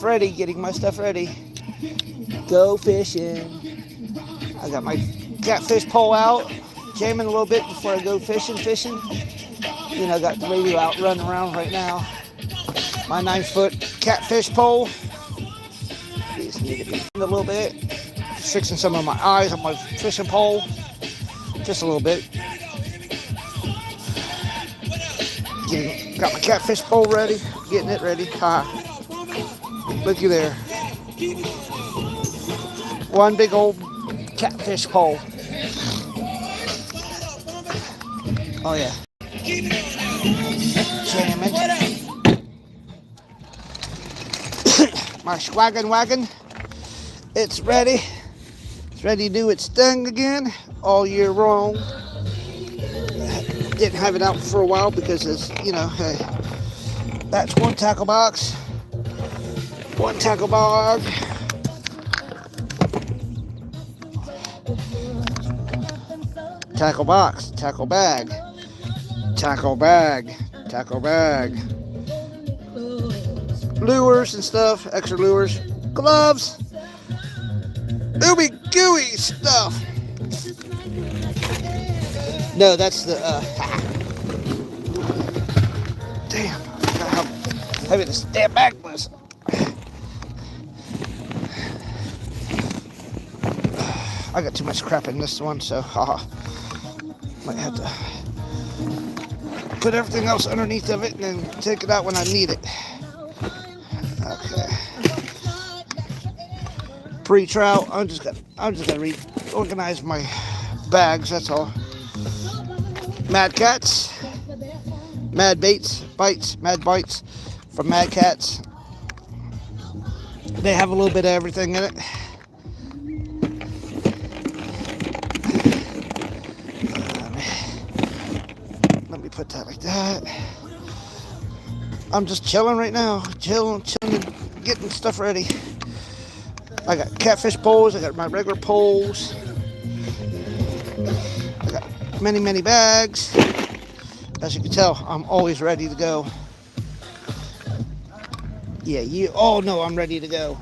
Ready, getting my stuff ready. Go fishing. I got my catfish pole out, jamming a little bit before I go fishing. I got the radio out running around right now. My 9 foot catfish pole. Just need to be a little bit. Fixing some of my eyes on my fishing pole. Just a little bit. Got my catfish pole ready. Getting it ready. Looky there. One big old catfish pole. Oh yeah. Jamming. My wagon. It's ready. It's ready to do its thing again all year long. Didn't have it out for a while because that's one tackle box. One tackle bog. Tackle box, tackle bag, tackle bag, tackle bag. Lures and stuff, extra lures, gloves, ooey gooey stuff. No, that's the, damn, how heavy this damn bag was. I got too much crap in this one, so might have to put everything else underneath of it and then take it out when I need it. Okay. Pre-trout. I'm just gonna reorganize my bags. That's all. Mad Cats, Mad Baits, Mad Bites from Mad Cats. They have a little bit of everything in it. Let me put that like that. I'm just chilling right now. Chilling and getting stuff ready. I got catfish poles. I got my regular poles. I got many bags. As you can tell, I'm always ready to go. Yeah, you all know I'm ready to go.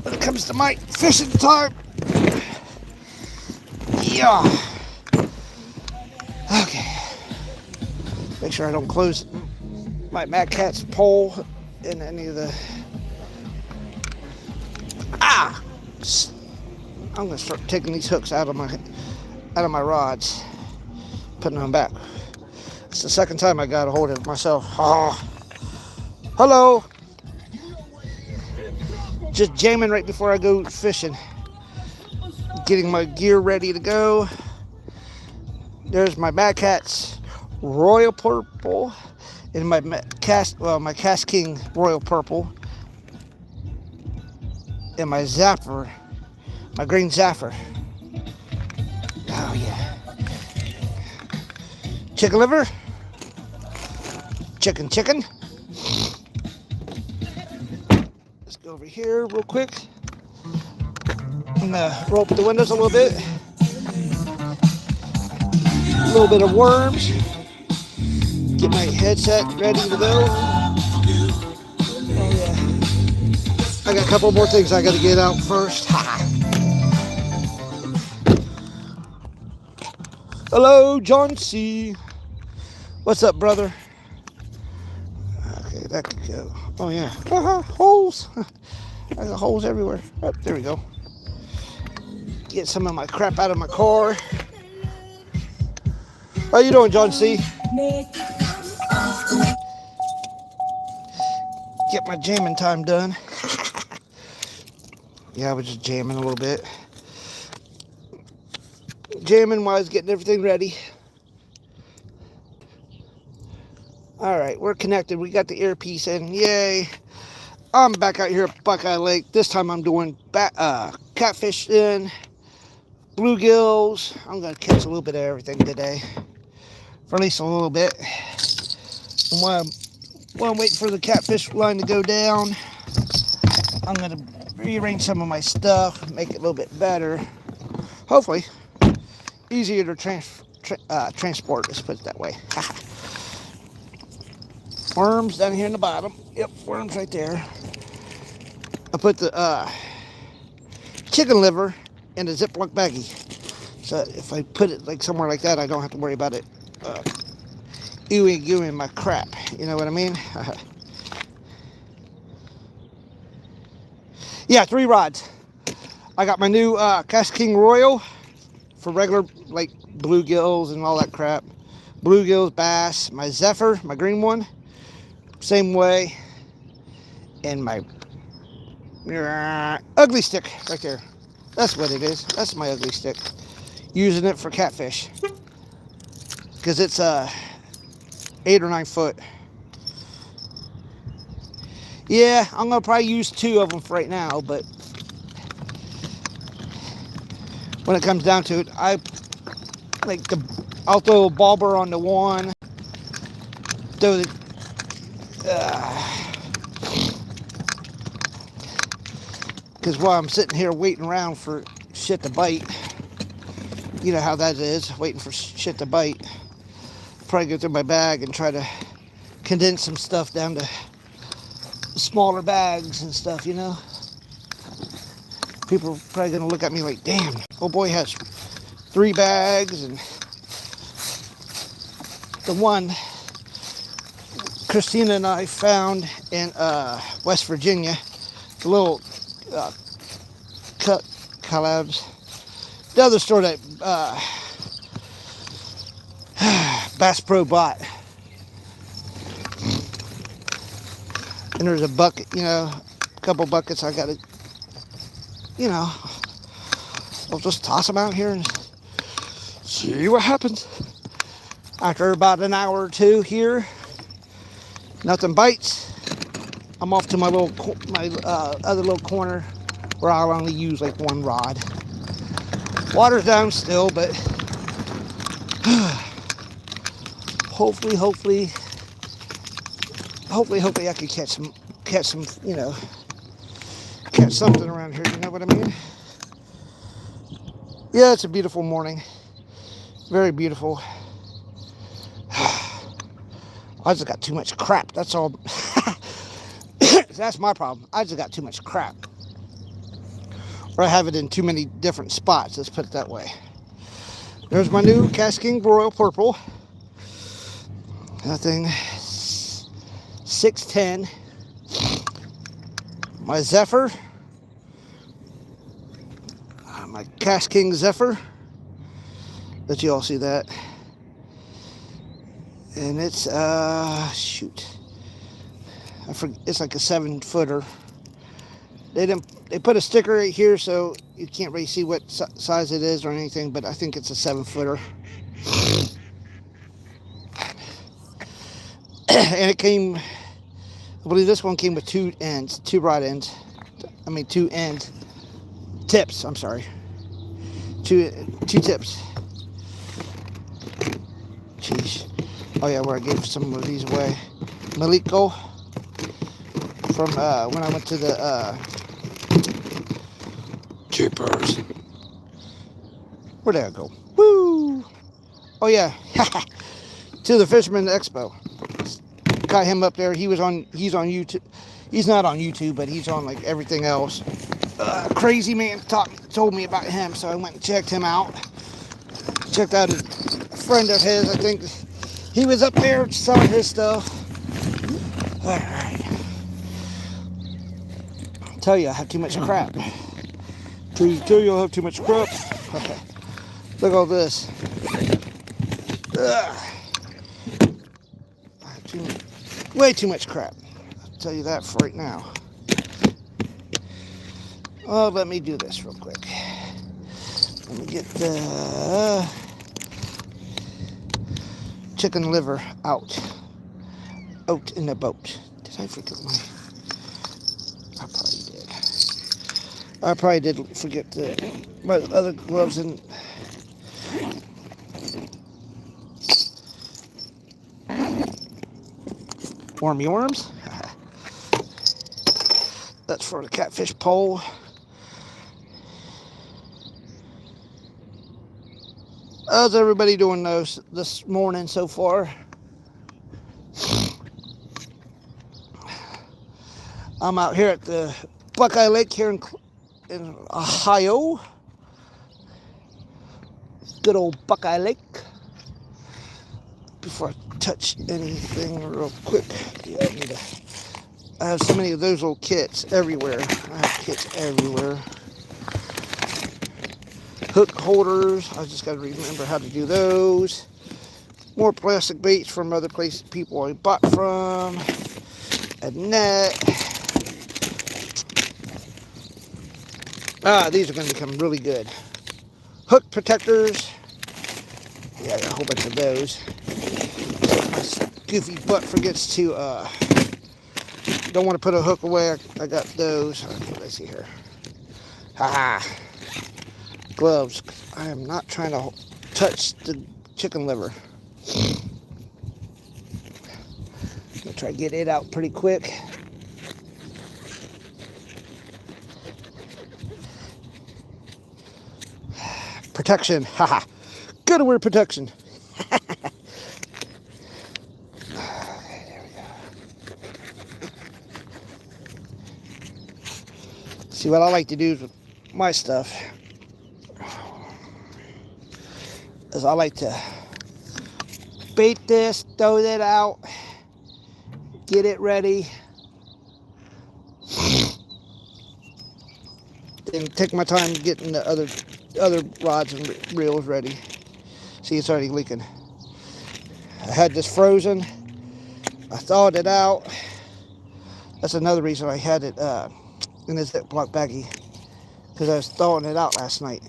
When it comes to my fishing time. Yeah. Okay. Make sure I don't close my Mad Cat's pole in any of the... I'm gonna start taking these hooks out of my rods, putting them back. It's the second time I got a hold of it myself. Hello. Just jamming right before I go fishing. Getting my gear ready to go. There's my Mad Cat's Royal Purple and my Cast King Royal Purple and my Zapper, my green Zapper. Oh yeah. Chicken liver. Chicken. Let's go over here real quick. I'm gonna roll up the windows a little bit. A little bit of worms. Get my headset ready to go. Oh yeah. I got a couple more things I gotta get out first. Hello, John C. What's up, brother? Okay, that could go. Oh yeah. Holes. I got holes everywhere. Oh, there we go. Get some of my crap out of my car. How you doing, John C? Get my jamming time done. Yeah, I was just jamming a little bit. Jamming while I was getting everything ready. Alright, we're connected. We got the earpiece in. Yay. I'm back out here at Buckeye Lake. This time I'm doing catfish in, bluegills. I'm going to catch a little bit of everything today. For at least a little bit. And while I'm waiting for the catfish line to go down, I'm going to rearrange some of my stuff, make it a little bit better. Hopefully, easier to transport, let's put it that way. Worms down here in the bottom. Yep, worms right there. I put the chicken liver in a Ziploc baggie. So if I put it like somewhere like that, I don't have to worry about it ooey my crap. You know what I mean? Yeah, 3 rods. I got my new Cast King Royal for regular, like, bluegills and all that crap. Bluegills, bass. My Zephyr, my green one, same way. And my ugly stick right there. That's what it is. That's my ugly stick. Using it for catfish. Because it's 8 or 9 foot. Yeah, I'm going to probably use 2 of them for right now, but when it comes down to it, I'll throw a bobber on the one. Throw the because while I'm sitting here waiting around for shit to bite, you know how that is, waiting for shit to bite. Probably go through my bag and try to condense some stuff down to smaller bags and stuff, you know. People are probably gonna look at me like, damn, old boy has 3 bags. And the one Christina and I found in West Virginia, the little collabs. The other store that Bass Pro bought. And there's a bucket, you know, a couple buckets. I got to, you know, I'll just toss them out here and see what happens. After about an hour or 2 here, nothing bites. I'm off to my other little corner where I'll only use like 1 rod. Water's down still, but hopefully I can catch some, you know, catch something around here. You know what I mean? Yeah, it's a beautiful morning. Very beautiful. I just got too much crap. That's all. That's my problem. I just got too much crap. Or I have it in too many different spots. Let's put it that way. There's my new Cast King Royal Purple. That thing, 610. My Zephyr. My Cast King Zephyr. Let you all see that. And it's, shoot. I forget, it's like a 7-footer. They put a sticker right here so you can't really see what size it is or anything, but I think it's a 7-footer. And it came, I believe this one came with 2 rod ends. I mean 2 end tips, I'm sorry. 2 tips. Jeez. Oh yeah, where I gave some of these away. Maliko from when I went to the Jeepers. Where'd I go? Woo! Oh yeah, to the Fisherman Expo. Got him up there. He's on YouTube. He's not on YouTube, but he's on like everything else. Crazy man told me about him, so I went and checked him out. Checked out a friend of his. I think he was up there selling his stuff. All right. I tell you, I have too much crap. Tell you I have too much crap. Okay. Look at all this. Way too much crap. I'll tell you that for right now. Oh, let me do this real quick. Let me get the chicken liver out in the boat. Did I forget I probably did forget my other gloves and wormy worms. That's for the catfish pole. How's everybody doing this morning so far? I'm out here at the Buckeye Lake here in Ohio. Good old Buckeye Lake. Before I touch anything real quick, yeah, I have so many of those little kits everywhere. I have kits everywhere. Hook holders, I just got to remember how to do those. More plastic baits from other places people I bought from. A net. These are going to become really good. Hook protectors. Yeah, I got a whole bunch of those. My goofy butt forgets to, don't want to put a hook away. I got those. What do I see here? Haha. Gloves. I am not trying to touch the chicken liver. I'm going to try to get it out pretty quick. Protection. Haha. Gotta wear protection. There we go. See, what I like to do with my stuff is I like to bait this, throw that out, get it ready, then take my time getting the other rods and reels ready. See, it's already leaking. I had this frozen. I thawed it out. That's another reason I had it in this Ziploc baggie, because I was thawing it out last night.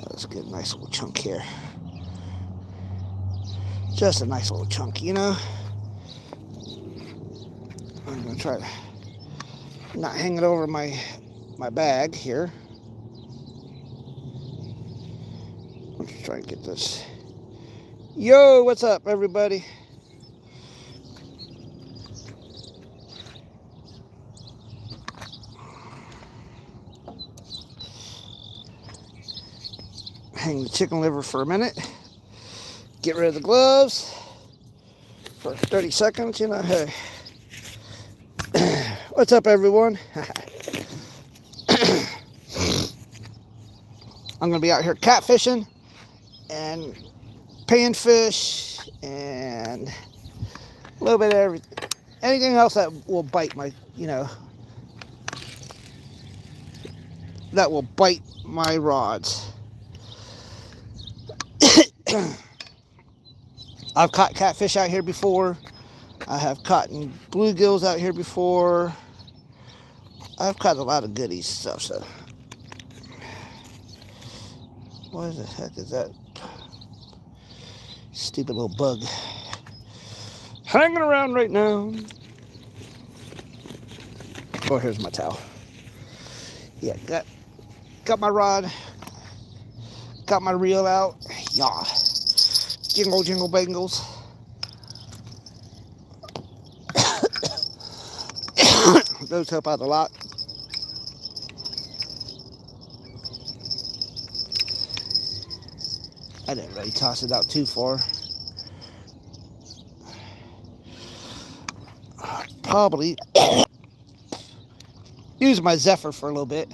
Let's get a nice little chunk here. Just a nice little chunk, you know. I'm gonna try to not hang it over my bag here. Let's try and get this. Yo, what's up, everybody? Hang the chicken liver for a minute. Get rid of the gloves for 30 seconds, you know. Hey. What's up, everyone? I'm going to be out here catfishing and panfish and a little bit of everything. Anything else that will bite my, you know, that will bite my rods. I've caught catfish out here before. I have caught bluegills out here before. I've caught a lot of goodies stuff, so. What the heck is that? Stupid little bug hanging around right now. Oh, here's my towel. Yeah, got my rod. Got my reel out. Yeah. Jingle, jingle, bangles. Those help out a lot. I didn't really toss it out too far. Probably use my Zephyr for a little bit.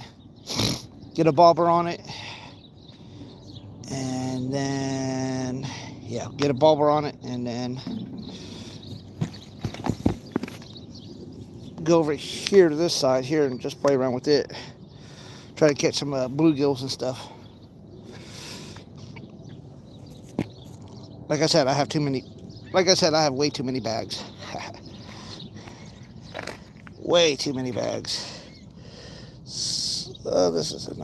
Get a bobber on it. And then, yeah, get a bobber on it. And then go over here to this side here and just play around with it. Try to catch some bluegills and stuff. Like I said, I have way too many bags. Way too many bags. So this is a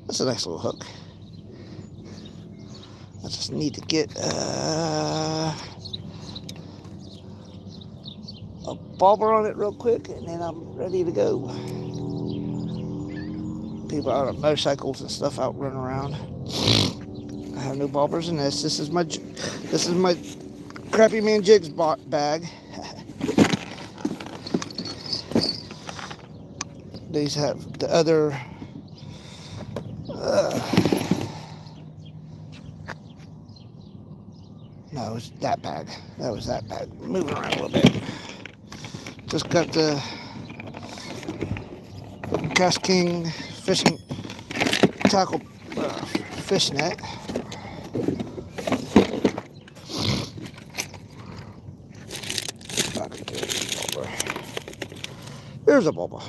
that's a nice little hook. I just need to get a bobber on it real quick, and then I'm ready to go. People out on motorcycles and stuff out running around. I have no bobbers in this. This is my Crappy Man Jigs bag. These have the other no, it's that bag. That was that bag. Moving around a little bit. Just got the Cast King fishing tackle fish net. There's a bobber.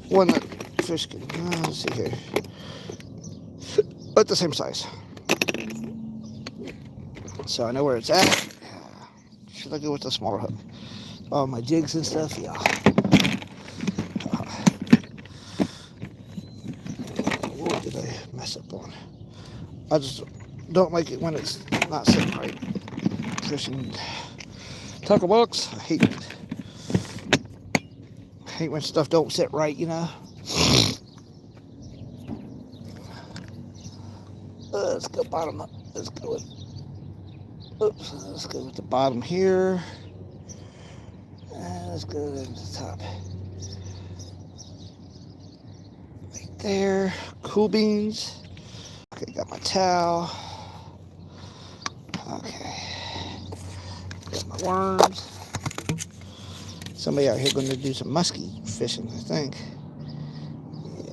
One that fish can, let's see here. But the same size. So I know where it's at. Should I go with the smaller hook? Oh, my jigs and stuff, yeah. What did I mess up on? I just don't like it when it's not sitting right. Fishing tackle box, I hate when stuff don't sit right, you know. Let's go bottom up. Let's go with the bottom here. And let's go to the top. Right there. Cool beans. Okay, got my towel. Okay. Got my worms. Somebody out here going to do some muskie fishing, I think.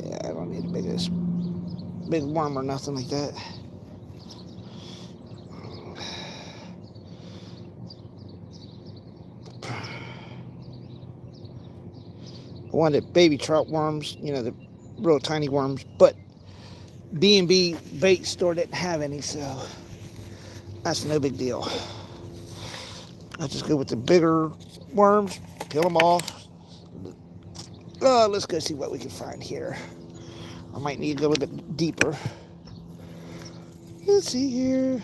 Yeah, I don't need a big worm or nothing like that. I wanted baby trout worms, you know, the real tiny worms, but B&B bait store didn't have any, so that's no big deal. I just go with the bigger worms, peel them off. Let's go see what we can find here. I might need to go a little bit deeper. Let's see here.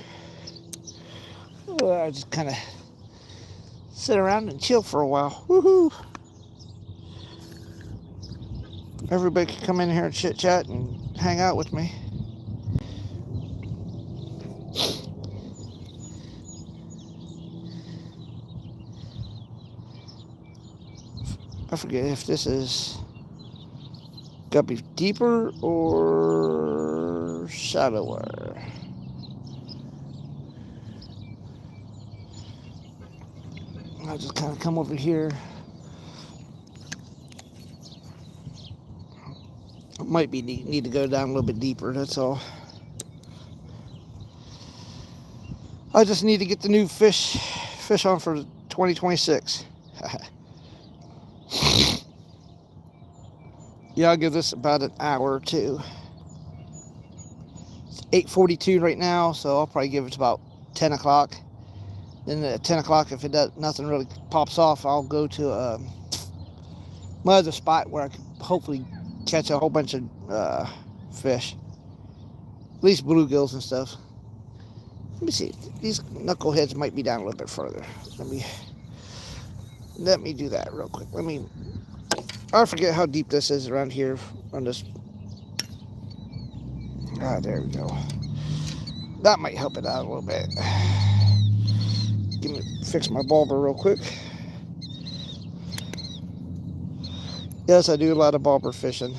I just kind of sit around and chill for a while. Woohoo! Everybody can come in here and chit chat and hang out with me. I forget if this is gotta be deeper or shallower. I'll just kind of come over here. Might be need to go down a little bit deeper, that's all. I just need to get the new fish on for 2026. Yeah, I'll give this about an hour or two. It's 8:42 right now, so I'll probably give it about 10 o'clock. Then at 10 o'clock, if nothing really pops off, I'll go to my other spot where I can hopefully catch a whole bunch of fish. At least bluegills and stuff. Let me see. These knuckleheads might be down a little bit further. Let me do that real quick. I forget how deep this is around here on this. There we go. That might help it out a little bit. Fix my bobber real quick. Yes, I do a lot of bobber fishing.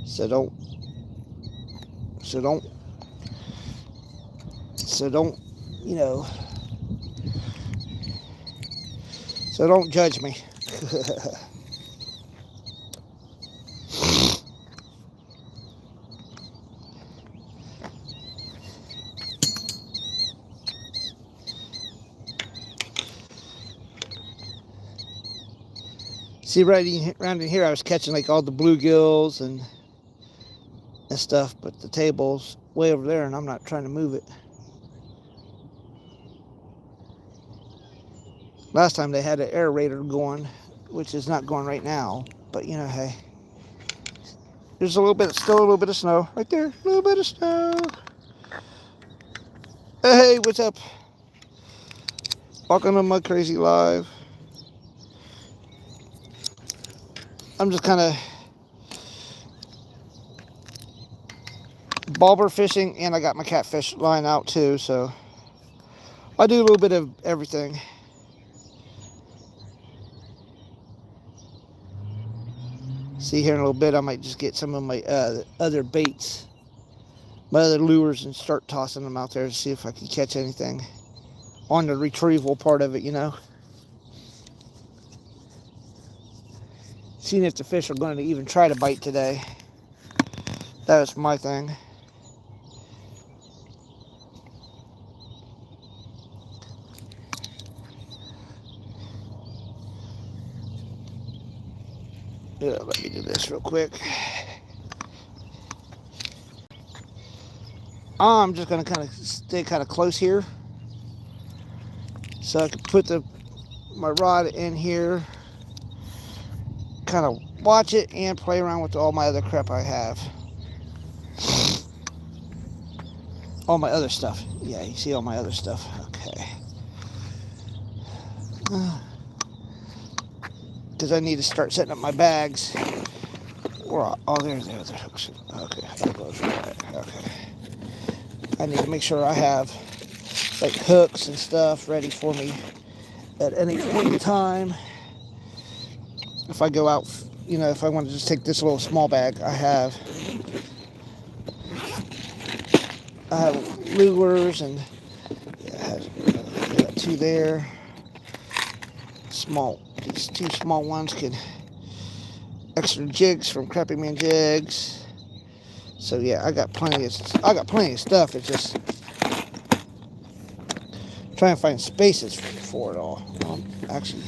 So don't, you know, so don't judge me. See, right around in here, I was catching like all the bluegills and stuff, but the table's way over there, and I'm not trying to move it. Last time they had an aerator going, which is not going right now, but you know, hey, there's still a little bit of snow right there, a little bit of snow. Hey, what's up? Welcome to Mud Crazy Live. I'm just kind of bobber fishing, and I got my catfish line out too, so I do a little bit of everything. See, here in a little bit, I might just get some of my other baits, my other lures, and start tossing them out there to see if I can catch anything. on the retrieval part of it, you know. Seeing if the fish are going to even try to bite today. That was my thing. Yeah, let me do this real quick. I'm just going to kind of stay kind of close here, so I can put my rod in here, kind of watch it, and play around with all my other crap I have. All my other stuff. Yeah, you see all my other stuff. Okay. Because I need to start setting up my bags. Oh, there's the other hooks. Okay, okay. I need to make sure I have like hooks and stuff ready for me at any point in time. If I go out, you know, if I want to just take this little small bag, I have lures, and I got two there. These two small ones can extra jigs from Crappy Man Jigs. So yeah, I got plenty of stuff. It's just trying to find spaces for it all. Actually,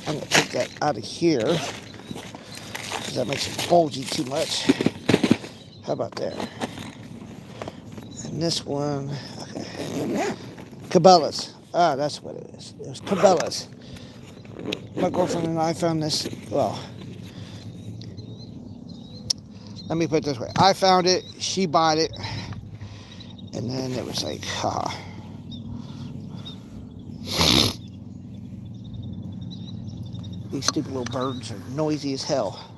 I'm gonna take that out of here because that makes it bulgy too much. How about there? And this one, okay. Cabela's. Ah, that's what it is. It was Cabela's. My girlfriend and I found this. Well, let me put it this way. I found it, she bought it, and then it was like, haha. These stupid little birds are noisy as hell.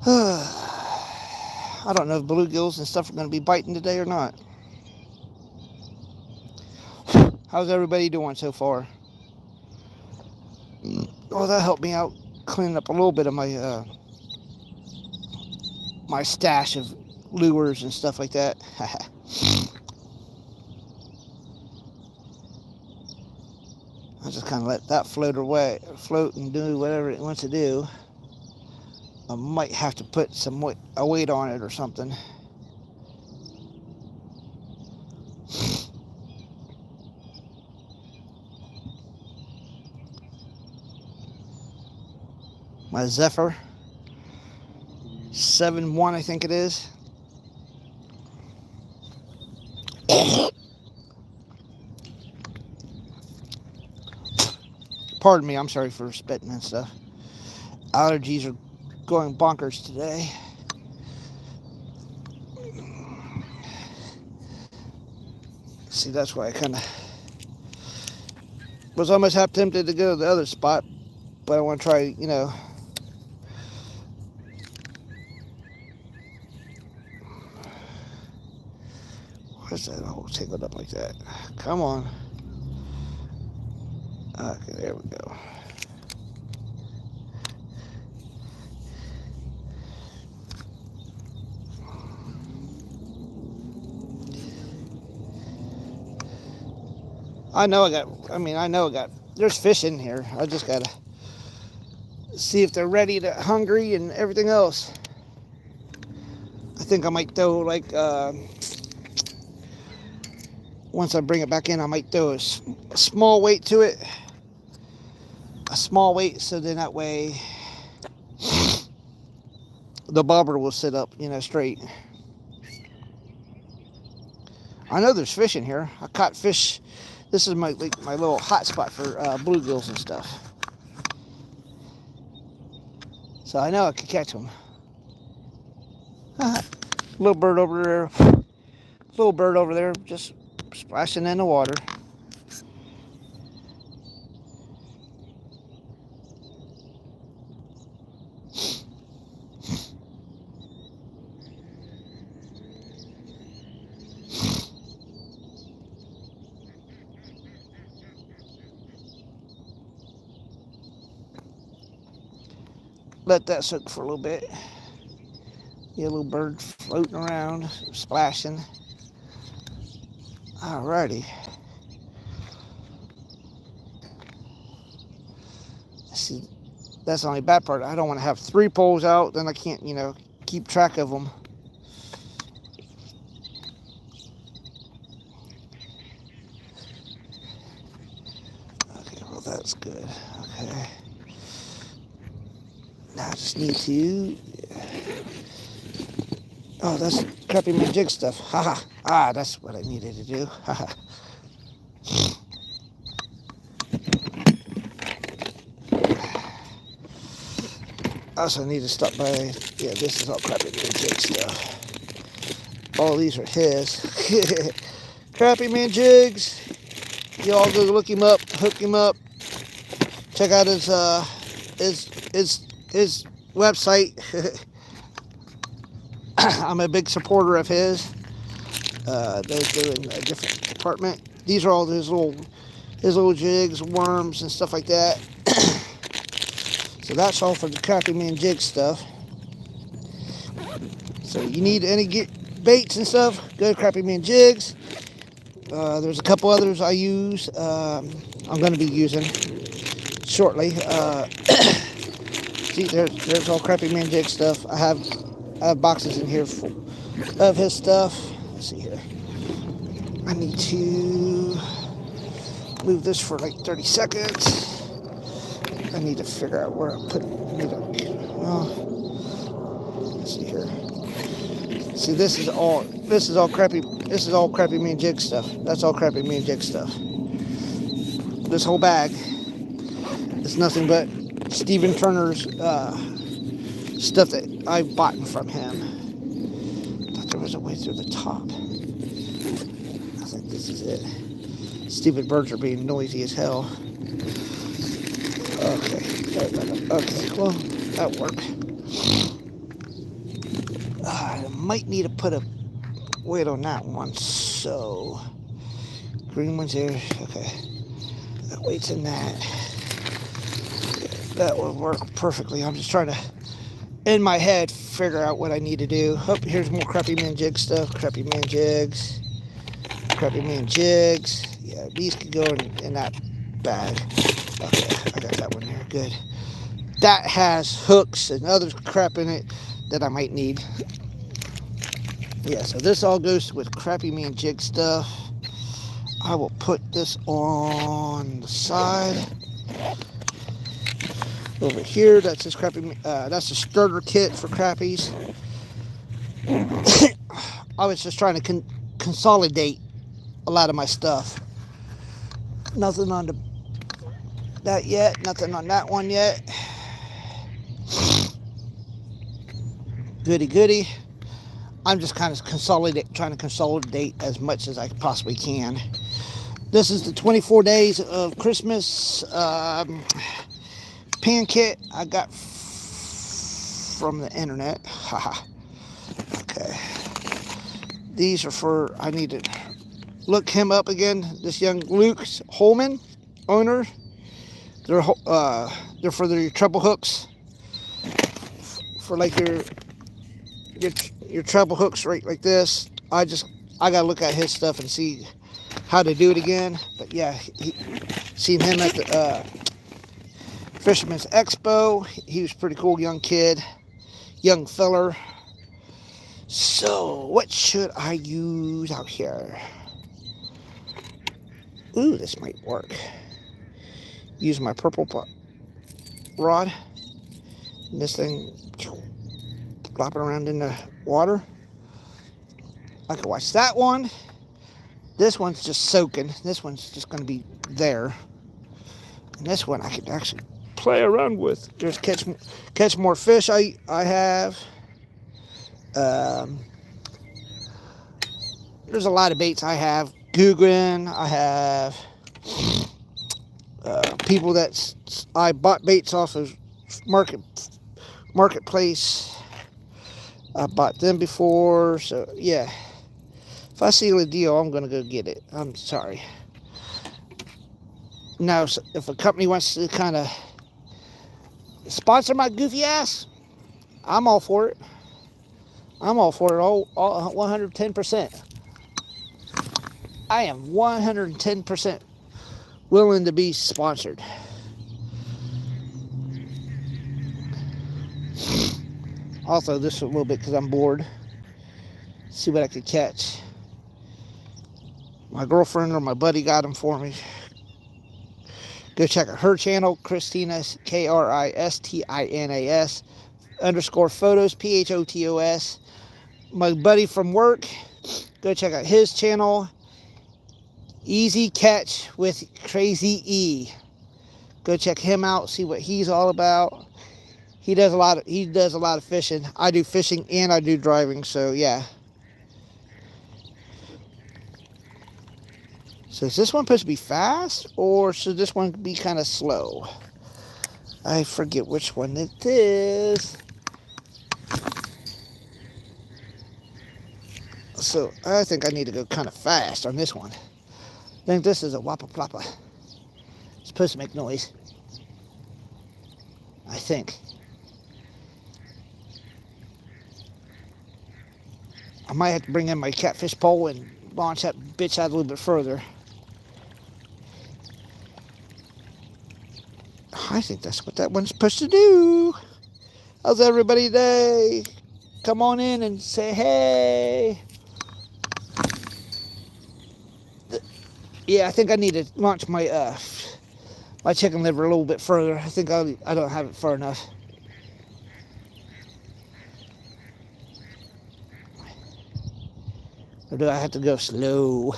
I don't know if bluegills and stuff are going to be biting today or not. How's everybody doing so far? Well, that helped me out cleaning up a little bit of my my stash of lures and stuff like that. I just kind of let that float and do whatever it wants to do. I might have to put a weight on it or something. My Zephyr 7-1, I think it is. Pardon me, I'm sorry for spitting and stuff. Allergies are going bonkers today. See, that's why I kind of was almost half tempted to go to the other spot, but I want to try, you know. What's that all tangled up like that? Come on. Okay, there we go. I know I got, there's fish in here. I just gotta see if they're ready hungry and everything else. I think I might throw like, once I bring it back in, I might throw a small weight to it. A small weight, so then that way the bobber will sit up, you know, straight. I know there's fish in here. I caught fish. This is my little hot spot for bluegills and stuff. So I know I could catch them. Little bird over there, just splashing in the water. Let that soak for a little bit. Yeah, little bird floating around, splashing. Alrighty. See, that's the only bad part. I don't want to have 3 poles out, then I can't, keep track of them. Okay, well, that's good. Okay. Now I just need to... Oh, that's crappy man jig stuff. Haha. Ah, that's what I needed to do. Haha. I also need to stop by... Yeah, this is all crappy man jig stuff. All these are his. Crappy man jigs. You all go look him up, hook him up. Check out his website. I'm a big supporter of his. Those are in a different department. These are all his little jigs, worms, and stuff like that. So that's all for the Crappy Man jig stuff. So you need any baits and stuff, go to Crappy Man Jigs. There's a couple others I use. I'm going to be using shortly. See, there's all Crappy Man jig stuff. I have boxes in here of his stuff. Let's see here. I need to move this for like 30 seconds. I need to figure out where I put it. Let's see here. See, this is all Crappy Man jig stuff. That's all Crappy Man jig stuff. This whole bag is nothing but Stephen Turner's stuff that I bought from him. I thought there was a way through the top. I think this is it. Stupid birds are being noisy as hell. Okay, well, that worked. I might need to put a weight on that one, so green one's here. Okay, that weight's in that. That will work perfectly. I'm just trying to, in my head, figure out what I need to do. Oh, here's more Crappy Man jig stuff. Crappy Man jigs. Crappy Man jigs. Yeah, these could go in that bag. Okay, I got that one there. Good. That has hooks and other crap in it that I might need. Yeah, so this all goes with Crappy Man jig stuff. I will put this on the side. Over here, that's his that's a starter kit for crappies. I was just trying to consolidate a lot of my stuff. Nothing on that yet. Nothing on that one yet. Goody. I'm just kind of trying to consolidate as much as I possibly can. This is the 24 days of Christmas pan kit I got from the internet. Haha. Okay. These are for, I need to look him up again. This young Luke Holman, owner. They're for your treble hooks. For like your treble hooks right like this. I gotta look at his stuff and see how to do it again. But yeah, seen him at the Fisherman's Expo. He was a pretty cool young kid, young feller. So what should I use out here? Ooh, this might work. Use my purple rod. And this thing flopping around in the water. I can watch that one. This one's just soaking. This one's just going to be there. And this one I can actually play around with. Just catch more fish I have. There's a lot of baits I have. Guggen. I have people that I bought baits off of marketplace. I bought them before, so yeah. If I see a deal, I'm gonna go get it. I'm sorry. Now, if a company wants to kind of sponsor my goofy ass, I'm all for it. I'm all for it, all 110%. I am 110% willing to be sponsored. Also, this a little bit because I'm bored. See what I could catch. My girlfriend or my buddy got them for me. Go check out her channel, Christina, Kristinas _photos, PHOTOS. My buddy from work, go check out his channel, Easy Catch with Crazy E. Go check him out, see what he's all about. He does a lot of fishing. I do fishing and I do driving, so yeah. So is this one supposed to be fast, or should this one be kind of slow? I forget which one it is. So I think I need to go kind of fast on this one. I think this is a whopper plopper. It's supposed to make noise. I think. I might have to bring in my catfish pole and launch that bitch out a little bit further. I think that's what that one's supposed to do. How's everybody today? Come on in and say hey. Yeah, I think I need to launch my my chicken liver a little bit further. I think I don't have it far enough. Or do I have to go slow?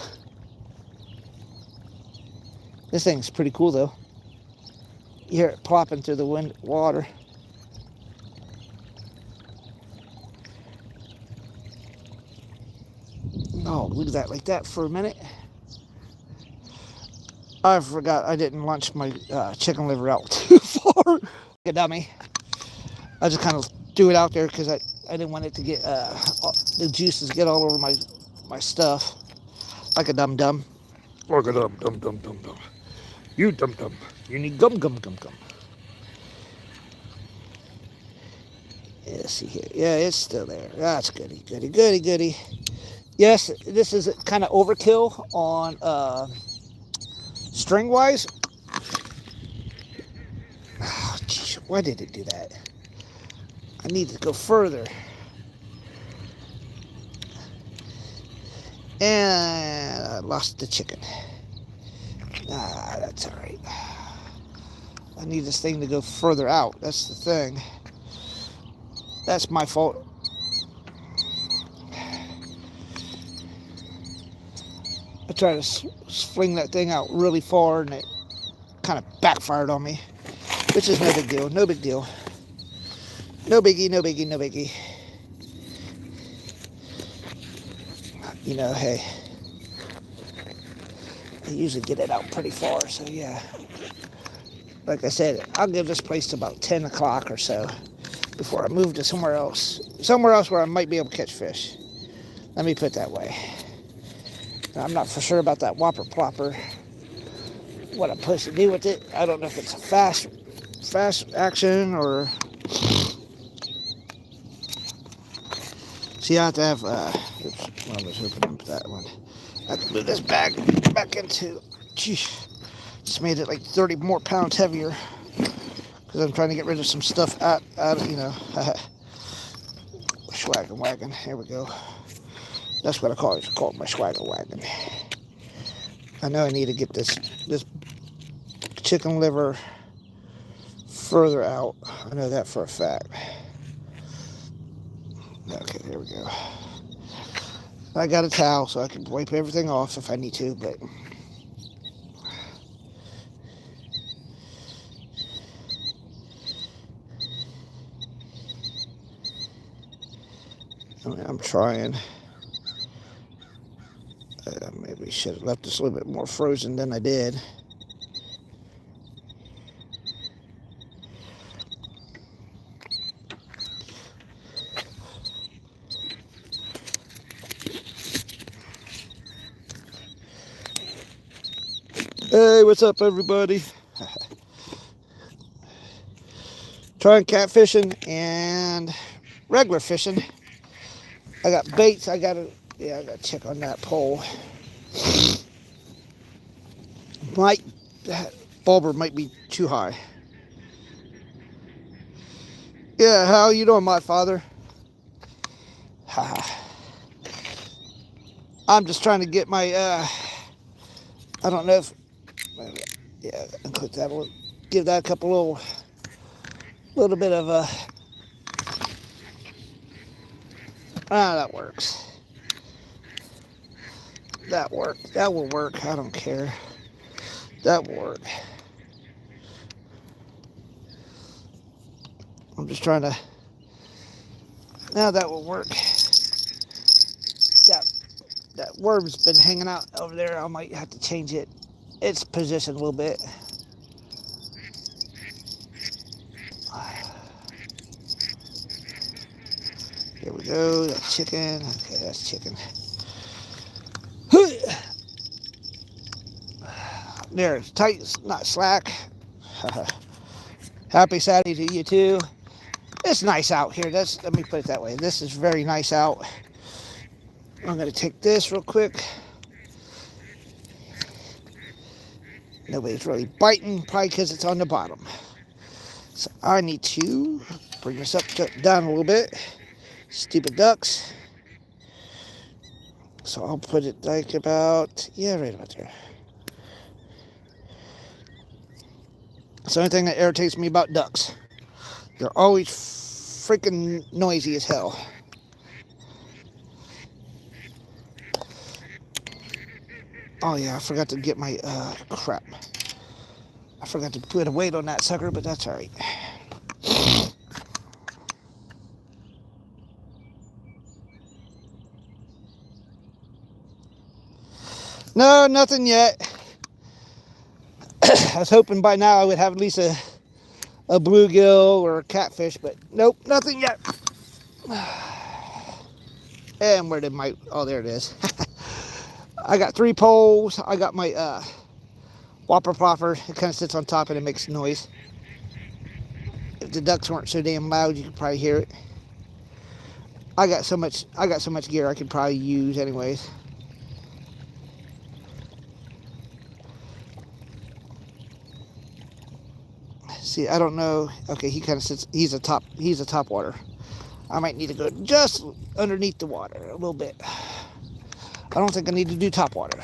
This thing's pretty cool though. You hear it plopping through the water. Oh, look at that, like that for a minute. I forgot I didn't launch my chicken liver out too far. A dummy. I just kind of threw it out there because I didn't want it to get the juices get all over my stuff. Like a dum-dum. Like a dum-dum. You dum-dum. You need gum. Yeah, let's see here. Yeah, it's still there. That's goody. Yes, this is kind of overkill on string-wise. Oh, geez, why did it do that? I need to go further. And I lost the chicken. That's all right. I need this thing to go further out. That's the thing. That's my fault. I tried to fling that thing out really far and it kind of backfired on me, which is no big deal. No biggie. You know, hey, I usually get it out pretty far, so yeah. Like I said, I'll give this place to about 10 o'clock or so before I move to somewhere else where I might be able to catch fish. Let me put it that way. I'm not for sure about that whopper plopper, what I'm supposed to do with it. I don't know if it's a fast action or... See, I have to have, oops, well, I was hoping for that one. I have to move this bag back into, geez, just made it like 30 more pounds heavier because I'm trying to get rid of some stuff out of, you know, swagger wagon. Here we go. That's what I call it. It's called my swagger wagon. I know I need to get this chicken liver further out. I know that for a fact. Okay, there we go. I got a towel so I can wipe everything off if I need to, but I'm trying. Maybe should have left this a little bit more frozen than I did. Hey, what's up, everybody? Trying catfishing and regular fishing. I got baits. I gotta check on that pole. That bobber might be too high. Yeah, how you doing, my father? I'm just trying to get my, I don't know if, yeah, click that, give that a couple little bit of that works. That worked. That will work. I don't care. That will work. I'm just trying to, now that will work. That worm's been hanging out over there. I might have to change its position a little bit. Here we go. That's chicken. Okay, that's chicken. There, tight, not slack. Happy Saturday to you too. It's nice out here. Let me put it that way. This is very nice out. I'm gonna take this real quick. Nobody's really biting, probably because it's on the bottom. So I need to bring this down a little bit. Stupid ducks. So I'll put it like about, right about there. It's the only thing that irritates me about ducks. They're always freaking noisy as hell. Oh yeah, I forgot to get my, crap. I forgot to put a weight on that sucker, but that's alright. No, nothing yet. I was hoping by now I would have at least a bluegill or a catfish, but nope, nothing yet. And where did my, oh, there it is. I got 3 poles. I got my whopper plopper. It kind of sits on top and it makes noise. If the ducks weren't so damn loud, you could probably hear it. I got so much gear I could probably use anyways. See, I don't know. Okay, he kind of sits. He's a top water. I might need to go just underneath the water a little bit. I don't think I need to do top water.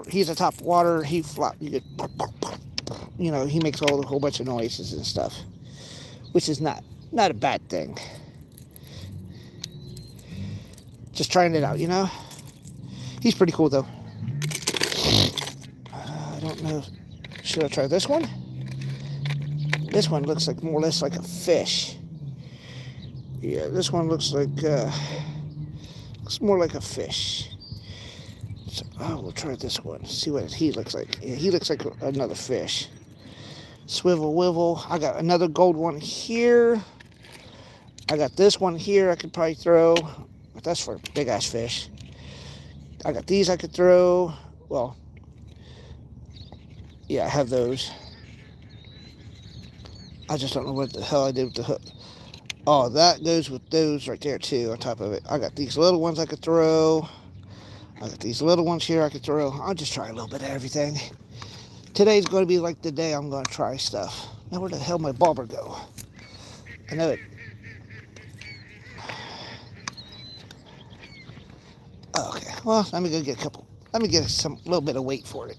He's a top water. He flop. He makes a whole bunch of noises and stuff, which is not a bad thing. Just trying it out, He's pretty cool though. I don't know. Should I try this one? This one looks like more or less like a fish. Yeah, this one looks more like a fish. So I will try this one. See what he looks like. Yeah, he looks like another fish. Swivel wivel. I got another gold one here. I got this one here I could probably throw. But that's for big ass fish. I got these I could throw. Well, yeah, I have those. I just don't know what the hell I did with the hook. Oh, that goes with those right there too, on top of it. I got these little ones I could throw. I got these little ones here I could throw. I'll just try a little bit of everything. Today's going to be like the day I'm going to try stuff. Now, where the hell my bobber go? I know it. Oh, okay, well, let me go get let me get a little bit of weight for it.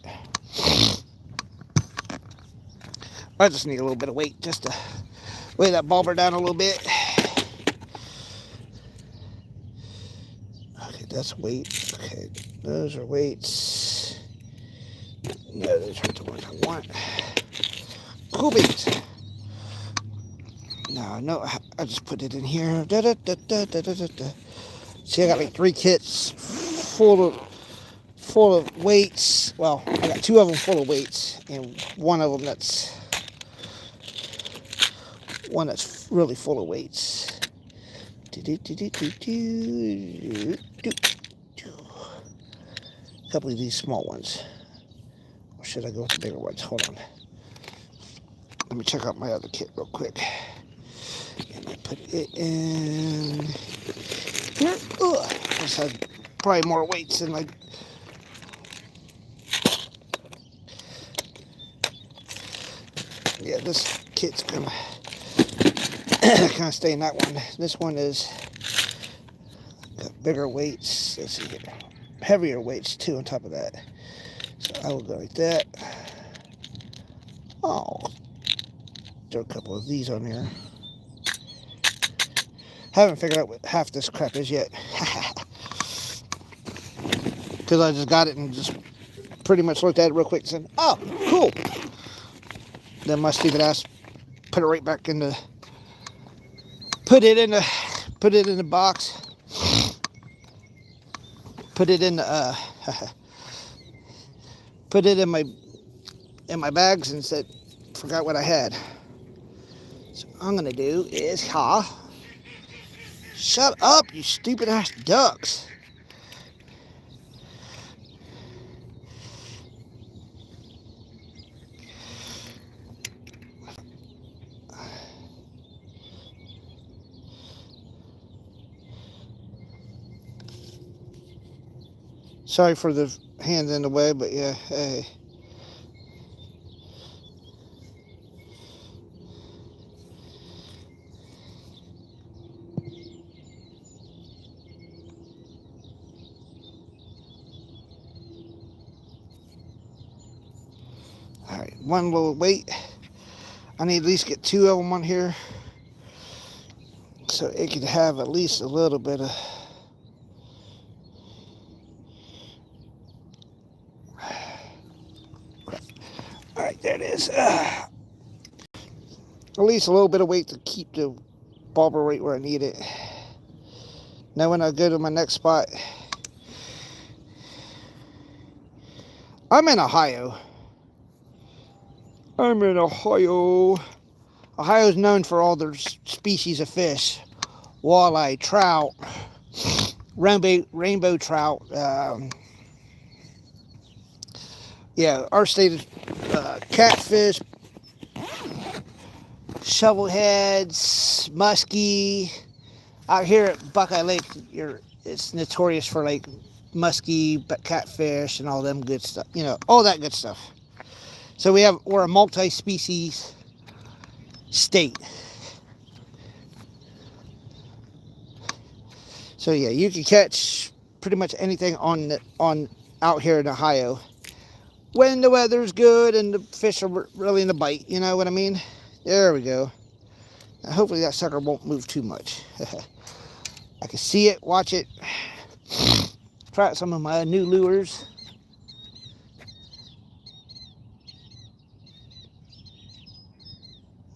I just need a little bit of weight just to weigh that bobber down a little bit. Okay, that's weight. Okay, those are weights. No, those aren't the ones I want. Cool beans. No, I just put it in here. See, I got like 3 kits full of weights. Well, I got 2 of them full of weights, and one of them that's really full of weights. A couple of these small ones. Or should I go with the bigger ones? Hold on. Let me check out my other kit real quick. And I put it in here. This has probably more weights than my... Yeah, this kit's gonna kind of stay in that one. This one is bigger weights. Let's see here. Heavier weights too on top of that. So I will go like that. Oh, throw a couple of these on here. Haven't figured out what half this crap is yet. Because I just got it and just pretty much looked at it real quick and said, oh, cool. Then my stupid ass put it right back in the, put it in the box. Put it in the, put it in my bags and said, forgot what I had. So what I'm gonna do is, shut up, you stupid ass ducks. Sorry for the hands in the way, but yeah, hey. All right, one little weight. I need to at least get 2 of them on here so it could have at least a little bit of. All right, there it is. At least a little bit of weight to keep the bobber right where I need it. Now when I go to my next spot, I'm in Ohio. Ohio is known for all their species of fish. Walleye, trout, rainbow trout. Yeah, our state is catfish, shovelheads, muskie. Out here at Buckeye Lake, it's notorious for like muskie, catfish, and all them good stuff. You know, all that good stuff. So we're a multi-species state. So yeah, you can catch pretty much anything on out here in Ohio when the weather's good and the fish are really in the bite. You know what I mean? There we go. Now, hopefully that sucker won't move too much. I can see it, watch it. Try out some of my new lures.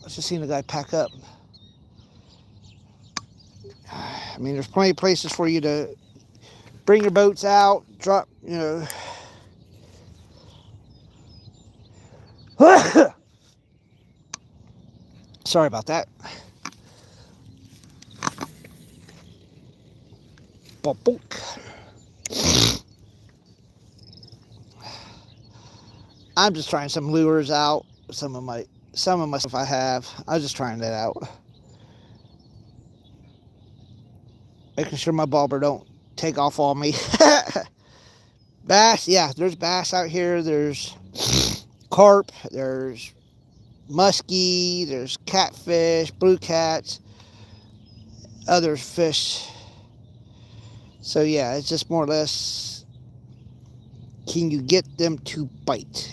Let's just see the guy pack up. I mean, there's plenty of places for you to bring your boats out, drop, you know. Sorry about that. I'm just trying some lures out. Some of my stuff I have. I was just trying that out. Making sure my bobber don't take off on me. Bass, yeah, there's bass out here. There's carp. There's muskie. There's catfish, blue cats, other fish. So yeah, it's just more or less, can you get them to bite?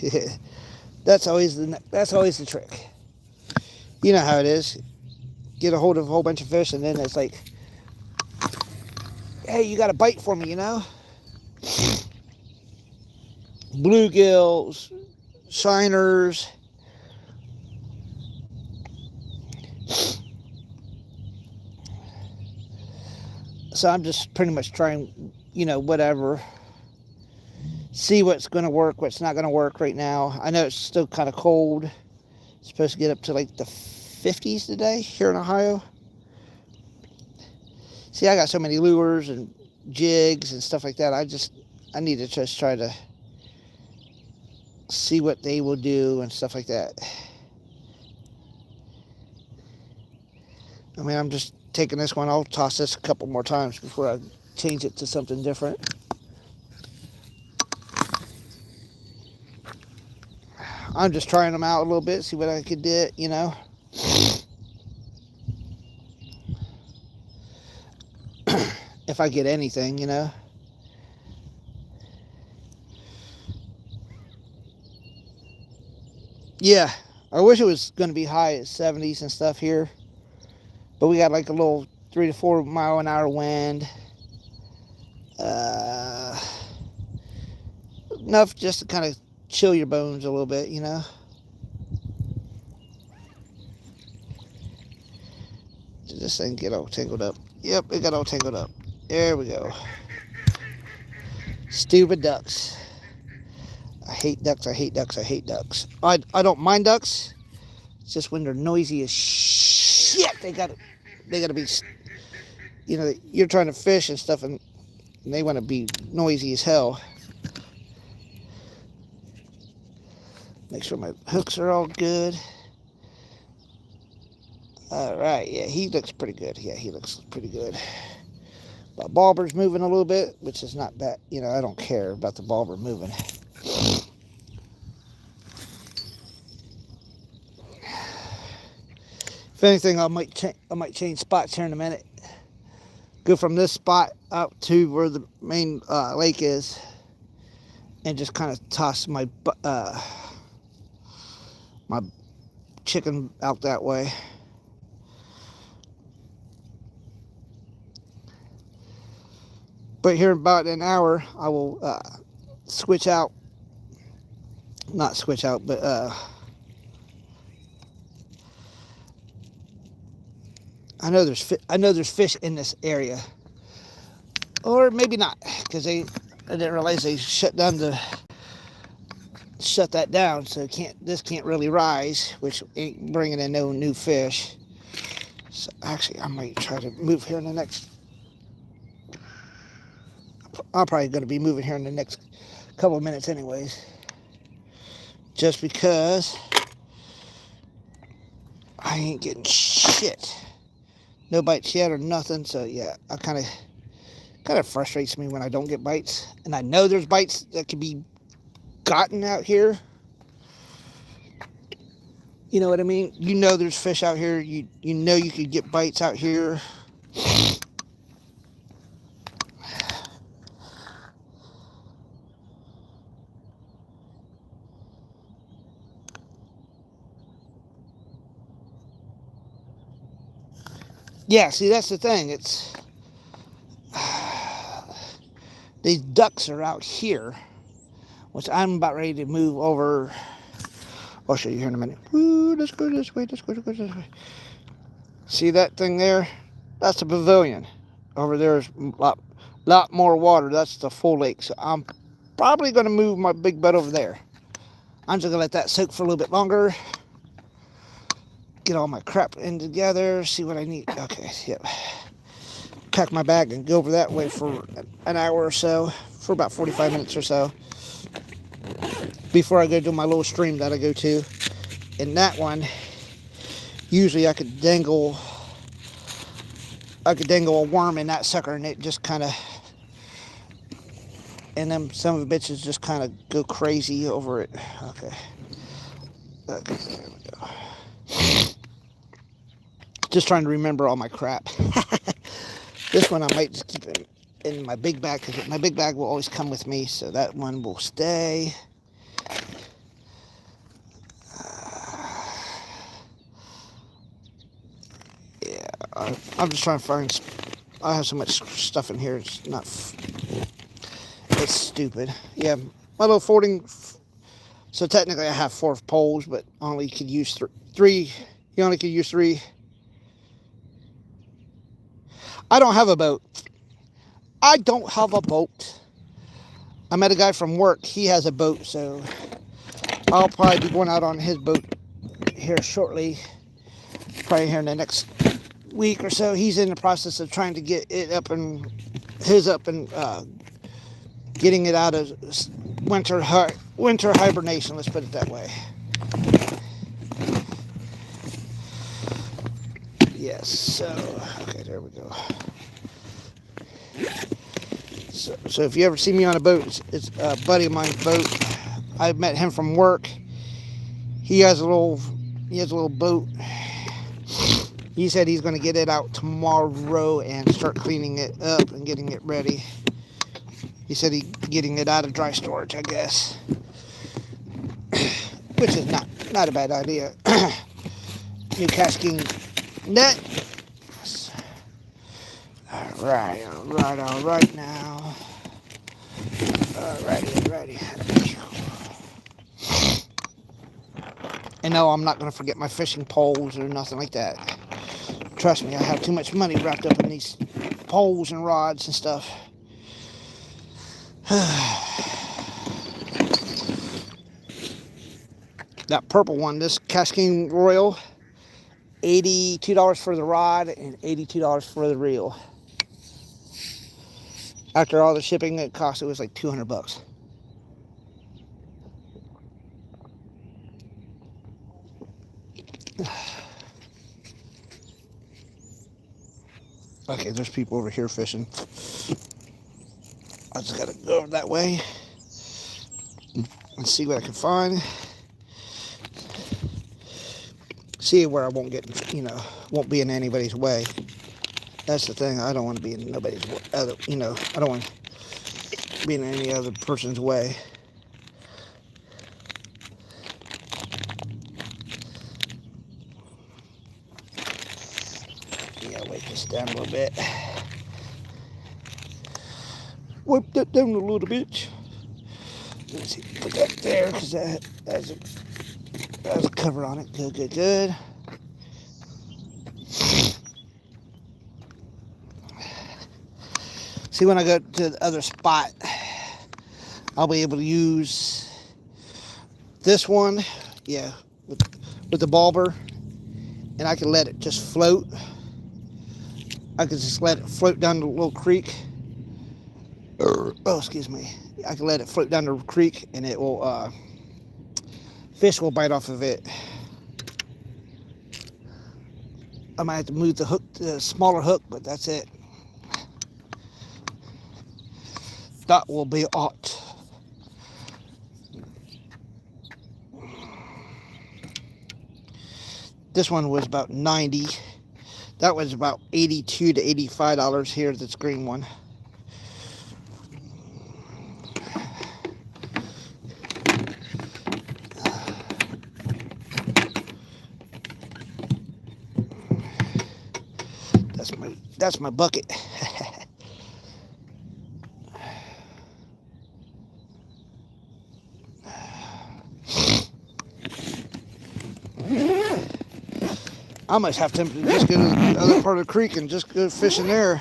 That's always the trick. You know how it is. Get a hold of a whole bunch of fish and then it's like, hey, you got a bite for me, you know? Bluegills, shiners. So I'm just pretty much trying, you know, whatever. See what's going to work, what's not going to work right now. I know it's still kind of cold. It's supposed to get up to like the 50s today here in Ohio. See, I got so many lures and jigs and stuff like that. I need to just try to see what they will do and stuff like that. I mean, I'm just taking this one. I'll toss this a couple more times before I change it to something different. I'm just trying them out a little bit, see what I could do, you know. If if I get anything, you know. Yeah, I wish it was going to be high at 70s and stuff here, but we got like a little 3 to 4 mile an hour wind. Enough just to kind of chill your bones a little bit, you know. Did this thing get all tangled up? Yep, it got all tangled up. There we go. Stupid ducks. I hate ducks, I hate ducks, I hate ducks. I don't mind ducks. It's just when they're noisy as shit, they gotta be, you know, you're trying to fish and stuff, and they want to be noisy as hell. Make sure my hooks are all good. All right, yeah, he looks pretty good. Yeah, he looks pretty good. My bobber's moving a little bit, which is not bad. You know, I don't care about the bobber moving. If anything, I might change spots here in a minute. Go from this spot out to where the main lake is, and just kind of toss my my chicken out that way. But here in about an hour, I will switch out. Not switch out, but I know there's fish in this area, or maybe not, because I didn't realize they shut that down, so this can't really rise, which ain't bringing in no new fish. So actually, I might try to move here in the next. I'm probably going to be moving here in the next couple of minutes, anyways, just because I ain't getting shit. No bites yet or nothing, so yeah, I kind of frustrates me when I don't get bites, and I know there's bites that can be gotten out here. You know what I mean? You know there's fish out here. You know you could get bites out here. Yeah, see, that's the thing. It's these ducks are out here, which I'm about ready to move over. I'll show you here in a minute. Ooh, let's go this way, let's go this way. See that thing there? That's the pavilion. Over there is a lot more water. That's the full lake. So I'm probably going to move my big boat over there. I'm just going to let that soak for a little bit longer. Get all my crap in together, see what I need. Okay, yep. Pack my bag and go over that way for an hour or so, for about 45 minutes or so, before I go to my little stream that I go to. In that one, usually I could dangle a worm in that sucker, and it just kind of, and then some of the bitches just kind of go crazy over it. Okay, there we go. Just trying to remember all my crap. This one I might just keep it in my big bag, because my big bag will always come with me, so that one will stay. Yeah, I'm just trying to find. I have so much stuff in here. It's not. It's stupid. Yeah, my little folding. So technically, I have 4 poles, but only could use 3. You only could use 3. I don't have a boat. I met a guy from work. He has a boat, so I'll probably be going out on his boat here shortly. Probably here in the next week or so. He's in the process of trying to get it up and getting it out of winter hibernation. Let's put it that way. Yes, so, okay, there we go. So if you ever see me on a boat, it's a buddy of mine's boat. I met him from work. He has a little boat. He said he's going to get it out tomorrow and start cleaning it up and getting it ready. He said he's getting it out of dry storage, I guess. Which is not a bad idea. New casting net. Alright now. Alrighty. And no, I'm not going to forget my fishing poles or nothing like that. Trust me, I have too much money wrapped up in these poles and rods and stuff. That purple one, this Cascade Royal, $82 for the rod and $82 for the reel. After all the shipping it cost, it was like $200. Okay, there's people over here fishing. I just gotta go over that way and see what I can find. See where I won't get, won't be in anybody's way. That's the thing. I don't want to be in nobody's other, I don't want to be in any other person's way. Yeah, weight this down a little bit. Wipe that down a little bit. Let's see, put that there because that has a cover on it. Good. See, when I go to the other spot, I'll be able to use this one, with the bobber, and I can let it just float. I can just let it float down the little creek. Oh, excuse me. I can let it float down the creek, and it will, fish will bite off of it. I might have to move the hook, the smaller hook, but that's it. That will be ought. This one was about $90. That was about $82 to $85 here, this green one. That's my bucket. I must have to just go to the other part of the creek and just go fishing there.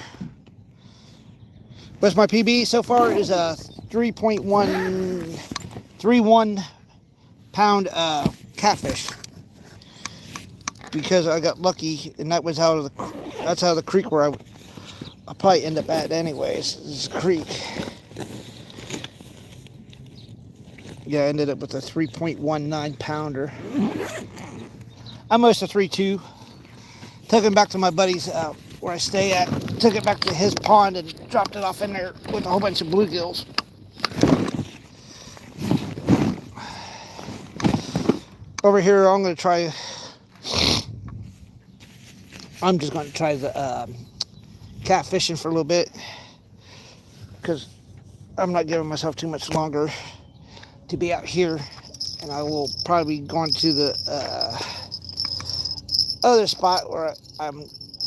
What's my PB so far is a 3.131 pound catfish. Because I got lucky, and that was that's out of the creek where I probably end up at anyways. This is a creek. Yeah, I ended up with a 3.19 pounder. I'm most of 3.2. Took him back to my buddy's where I stay at. Took it back to his pond and dropped it off in there with a whole bunch of bluegills. Over here, I'm just going to try the catfishing for a little bit, because I'm not giving myself too much longer to be out here, and I will probably be going to the other spot where I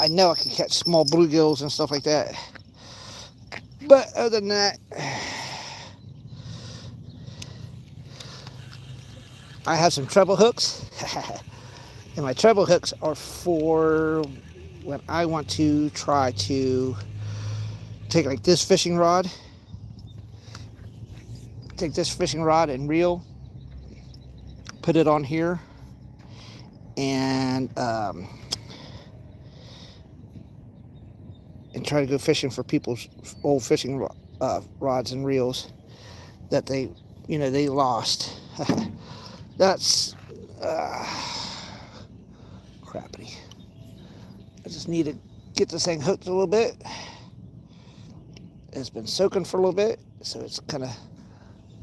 know I can catch small bluegills and stuff like that. But other than that, I have some treble hooks. And my treble hooks are for when I want to try to take like this fishing rod. Take this fishing rod and reel. Put it on here. And try to go fishing for people's old fishing rods and reels that they lost. That's crappy. I just need to get this thing hooked a little bit. It's been soaking for a little bit, so it's kind of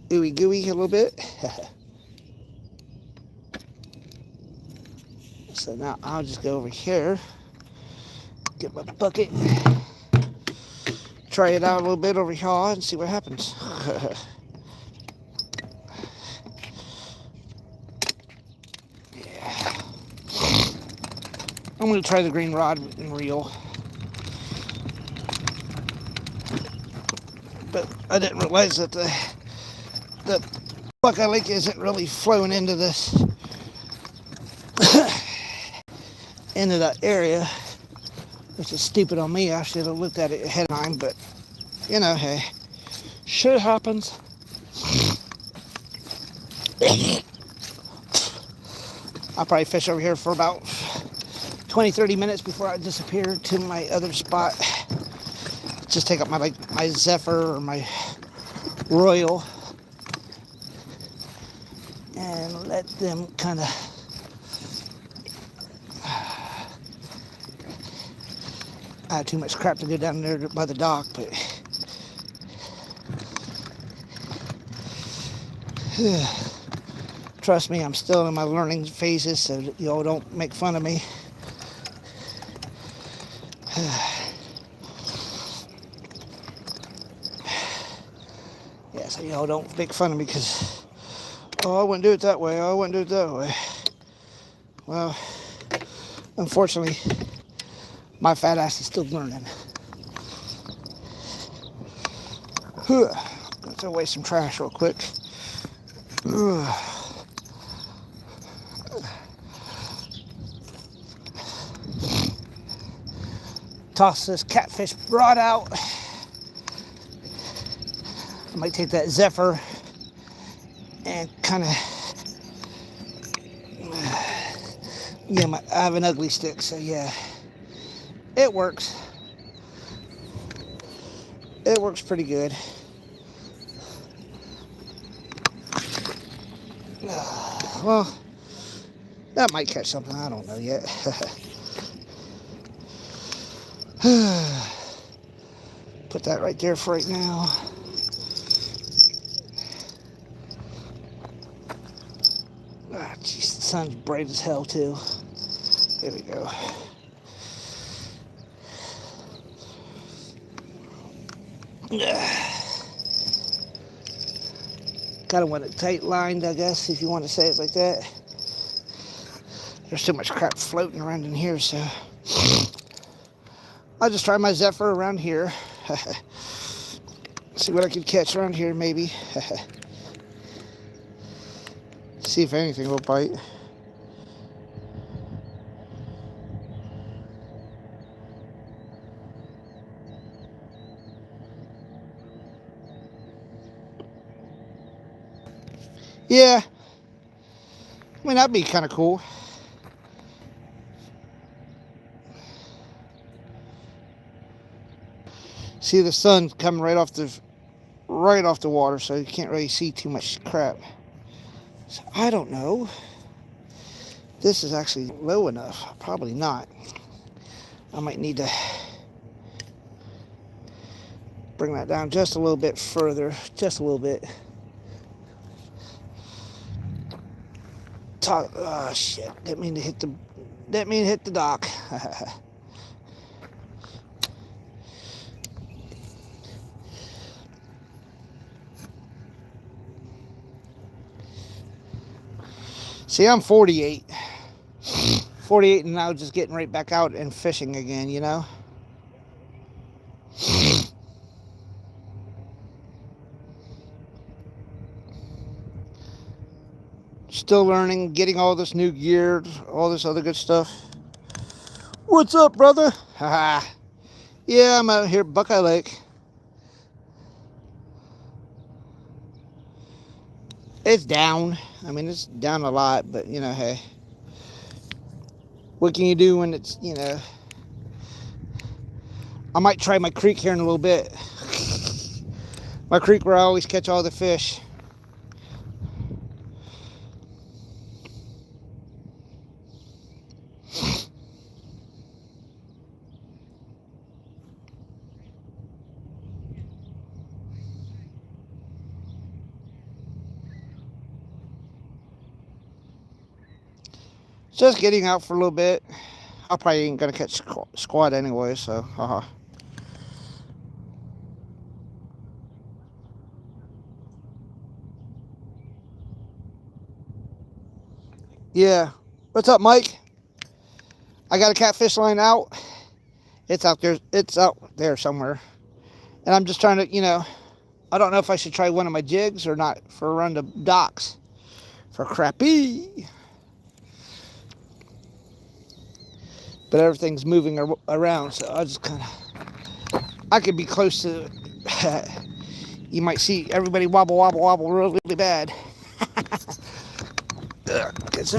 ooey gooey a little bit. So now I'll just go over here Get my bucket. Try it out a little bit over here and see what happens. Yeah. I'm going to try the green rod and reel. But I didn't realize that the Buckeye Lake isn't really flowing into this into that area, which is stupid on me. I should have looked at it ahead of time, but you know, hey, shit happens. I'll probably fish over here for about 20-30 minutes before I disappear to my other spot. Just take up my Zephyr or my Royal and let them kind of I had too much crap to go down there by the dock, but trust me, I'm still in my learning phases, so y'all don't make fun of me. Yeah, so y'all don't make fun of me because, oh, I wouldn't do it that way, oh, I wouldn't do it that way. Well, unfortunately, my fat ass is still learning. Let's throw away some trash real quick. Toss this catfish rod out. I might take that Zephyr and kind of, yeah, I have an ugly stick, so yeah, it works. It works pretty good. Well, that might catch something. I don't know yet. Put that right there for right now. Ah, jeez, the sun's bright as hell too. There we go. Kind of want it tight lined, I guess, if you want to say it like that. There's too much crap floating around in here, so I'll just try my Zephyr around here. See what I can catch around here, maybe. See if anything will bite. Yeah, I mean, that'd be kind of cool. See, the sun's coming right off the water, so you can't really see too much crap. So I don't know. This is actually low enough. Probably not. I might need to bring that down just a little bit further, just a little bit. Oh shit! Didn't mean to hit the dock. See, I'm 48. 48 and now just getting right back out and fishing again, you know? Still learning, getting all this new gear, all this other good stuff. What's up, brother? Haha. Yeah, I'm out here at Buckeye Lake. It's down. I mean, it's down a lot, but, you know, hey. What can you do when it's, you know... I might try my creek here in a little bit. My creek where I always catch all the fish. Just getting out for a little bit. I probably ain't gonna catch squat anyway, so Yeah. What's up, Mike? I got a catfish line out. It's out there. It's out there somewhere. And I'm just trying to, I don't know if I should try one of my jigs or not for a run to docks for crappie. But everything's moving around, so I could be close to, you might see everybody wobble, wobble, wobble really, really bad. Because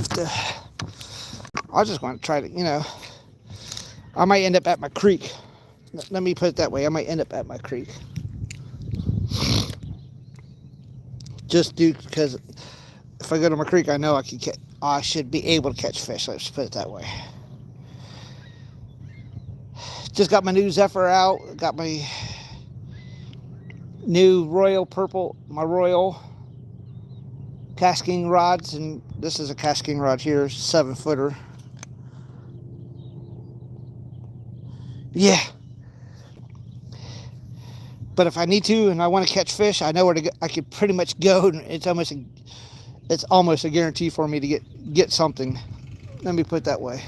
I just want to try to, I might end up at my creek. Let me put it that way. I might end up at my creek. Just because if I go to my creek, I know I should be able to catch fish. Let's put it that way. Just got my new Zephyr out. Got my new Royal casking rods, and this is a casking rod here, 7-footer. Yeah. But if I need to and I want to catch fish, I know where to go. I could pretty much go, and it's almost a guarantee for me to get something. Let me put it that way.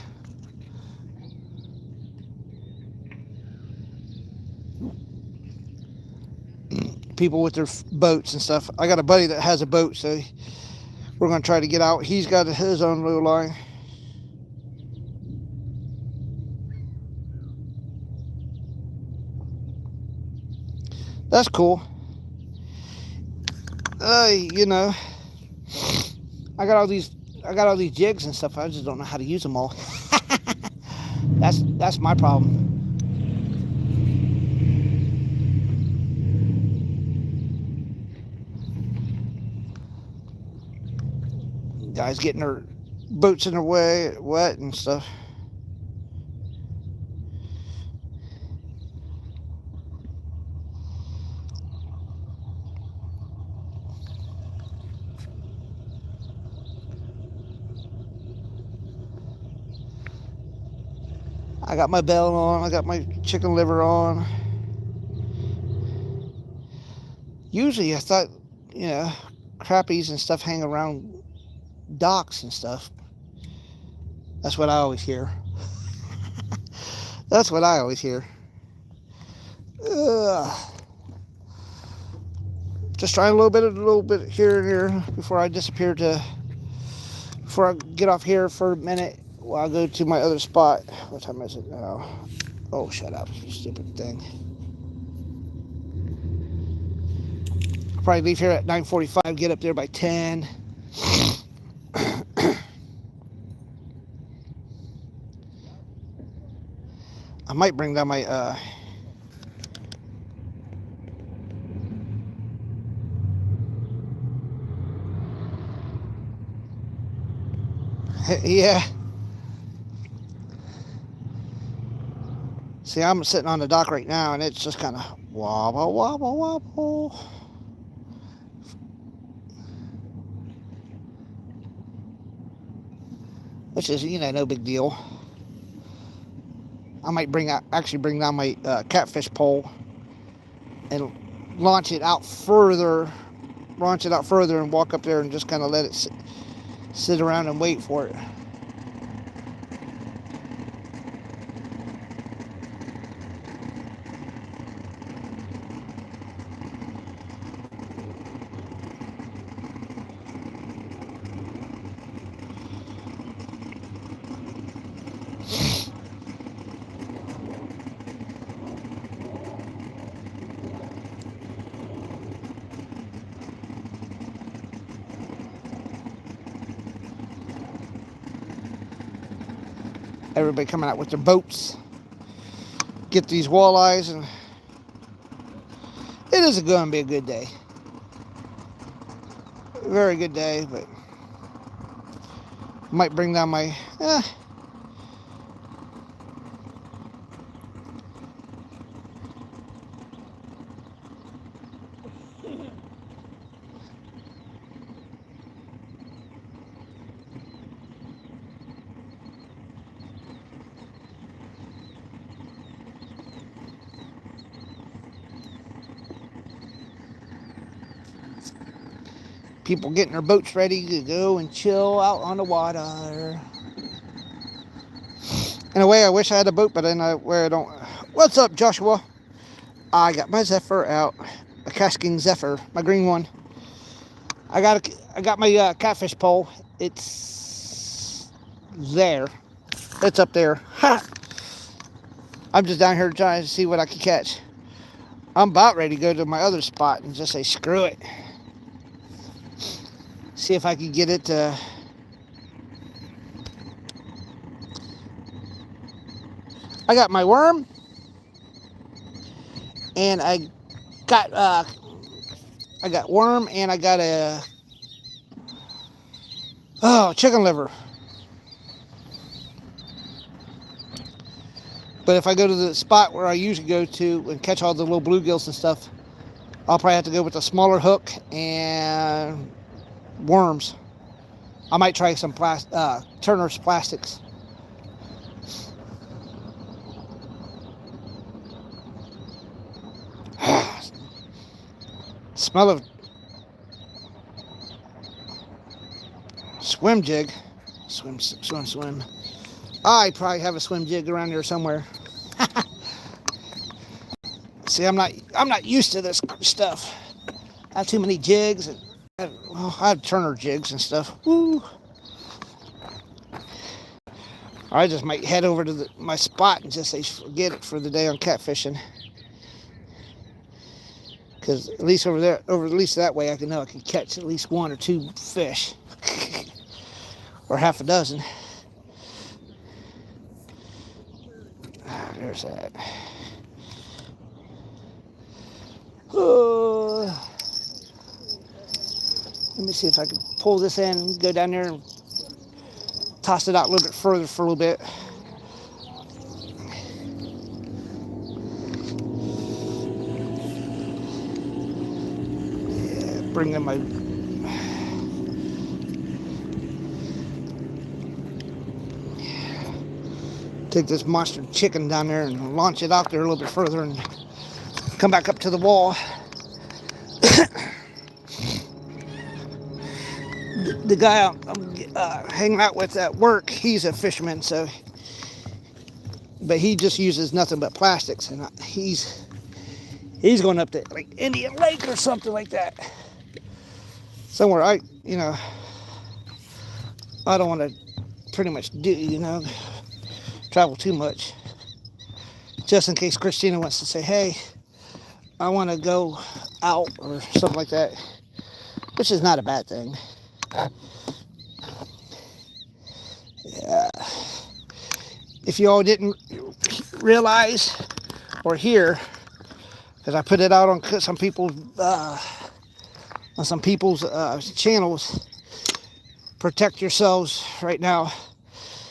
People with their boats and stuff. I got a buddy that has a boat, so we're going to try to get out. He's got his own little line. That's cool. I got all these jigs and stuff. I just don't know how to use them all. That's my problem. Guys getting their boats in their way, wet and stuff. I got my bell on. I got my chicken liver on. Usually I thought, crappies and stuff hang around docks and stuff. That's what I always hear. That's what I always hear. Just trying a little bit here and here before I before I get off here for a minute while I go to my other spot. What time is it now? Oh, shut up, you stupid thing. I'll probably leave here at 9:45, get up there by 10. I might bring down my yeah. See, I'm sitting on the dock right now, and it's just kind of wobble, wobble, wobble. Which is, no big deal. I might actually bring down my catfish pole and launch it out further and walk up there and just kind of let it sit around and wait for it. Everybody coming out with their boats, get these walleyes, and it is going to be a good day. A very good day, but might bring down my People getting their boats ready to go and chill out on the water. In a way, I wish I had a boat, but in a way I don't. What's up, Joshua? I got my Zephyr out, a casking Zephyr, my green one. I got my catfish pole. It's there. It's up there. Ha! I'm just down here trying to see what I can catch. I'm about ready to go to my other spot and just say screw it. See if I can get it to. I got my worm, and I got worm, and I got a chicken liver. But if I go to the spot where I usually go to and catch all the little bluegills and stuff, I'll probably have to go with a smaller hook and worms. I might try some Turner's plastics. Smell of swim jig. Swim. I probably have a swim jig around here somewhere. See, I'm not used to this stuff. I have too many jigs, and I have Turner jigs and stuff. Woo! I just might head over to my spot and just say forget it for the day on catfishing. Because at least over there, at least that way, I can know I can catch at least 1 or 2 fish, or half a dozen. There's that. Let me see if I can pull this in, go down there and toss it out a little bit further for a little bit. Yeah, bring in my take this monster chicken down there and launch it out there a little bit further and come back up to the wall. The guy I'm hanging out with at work, he's a fisherman, but he just uses nothing but plastics, and he's going up to like Indian Lake or something like that, somewhere I don't want to pretty much travel too much, just in case Christina wants to say, hey, I want to go out or something like that, which is not a bad thing. Yeah. If you all didn't realize or hear, because I put it out on some people's channels, protect yourselves right now.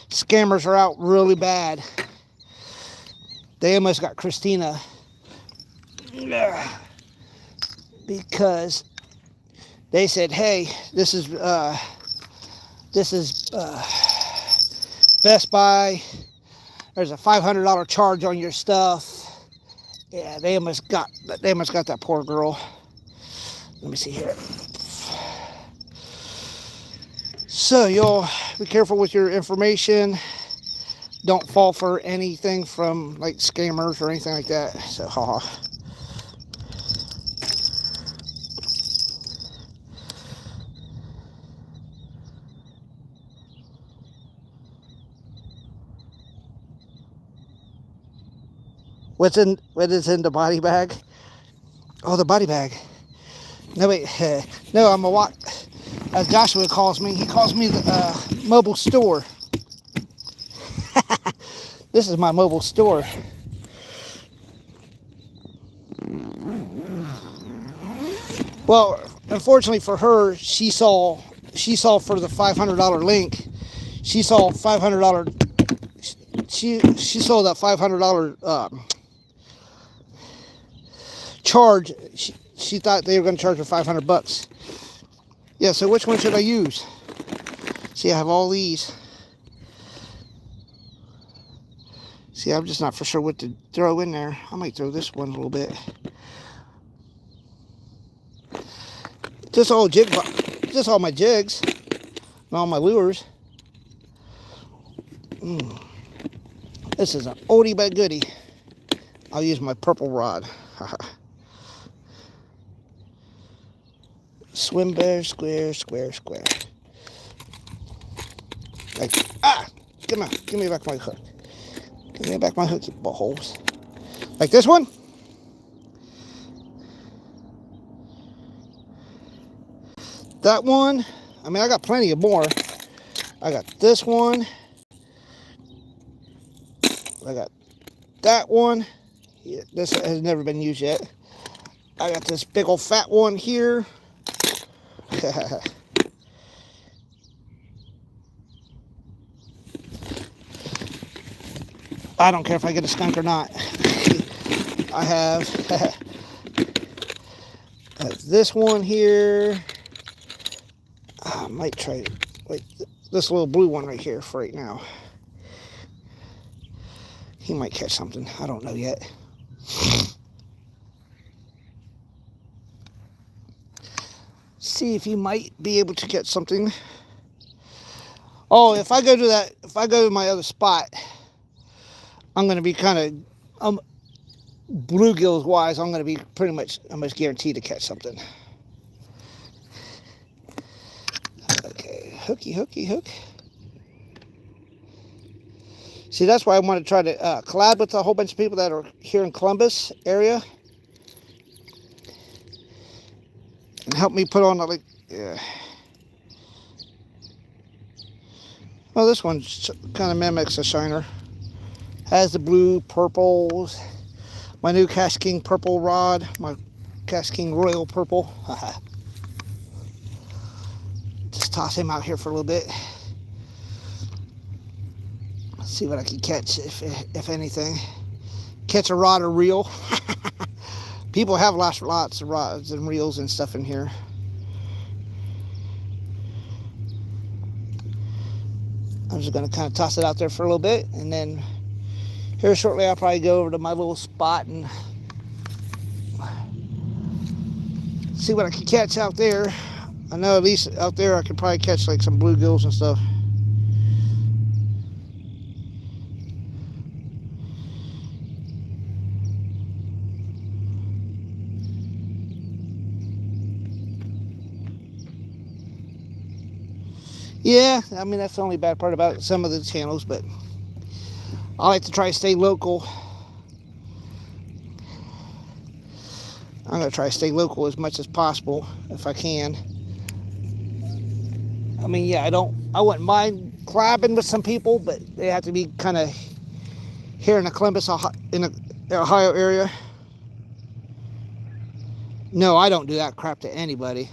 Scammers are out really bad. They almost got Christina because they said, hey, this is Best Buy. There's a $500 charge on your stuff. Yeah, they almost got that poor girl. Let me see here. So y'all be careful with your information. Don't fall for anything from like scammers or anything like that. So what is in the body bag? Oh, the body bag. No, wait. No, I'm a walk. As Joshua calls me, he calls me the mobile store. This is my mobile store. Well, unfortunately for her, she saw for the $500 link. She saw $500. She saw that $500 charge. She thought they were going to charge her $500. Yeah, so which one should I use? See, I have all these. See, I'm just not for sure what to throw in there. I might throw this one a little bit. Just just all my jigs and all my lures. This is an oldie but goodie. I'll use my purple rod. Swim bear, square, square, square. Like, come on, give me back my hook. Give me back my hook, you buttholes. Like this one. That one. I mean, I got plenty of more. I got this one. I got that one. Yeah, this has never been used yet. I got this big old fat one here. I don't care if I get a skunk or not. I have this one here. I might try like this little blue one right here for right now. He might catch something. I don't know yet. See if he might be able to catch something. Oh, if I go to my other spot, I'm going to be kind of, bluegills wise, I'm going to be pretty much almost guaranteed to catch something. Okay, hooky, hooky, hook. See, that's why I want to try to collab with a whole bunch of people that are here in Columbus area. And help me put on like, yeah. Well, this one kind of mimics a shiner. Has the blue, purples. My new Cash King purple rod. My Cash King Royal purple. Just toss him out here for a little bit. See what I can catch, if anything. Catch a rod or reel. People have lots of rods and reels and stuff in here. I'm just going to kind of toss it out there for a little bit, and then here shortly I'll probably go over to my little spot and see what I can catch out there. I know at least out there I could probably catch like some bluegills and stuff. Yeah, I mean, that's the only bad part about some of the channels, but I like to try to stay local. I'm going to try to stay local as much as possible if I can. I mean, yeah, I wouldn't mind collabing with some people, but they have to be kind of here in the Columbus, in the Ohio area. No, I don't do that crap to anybody,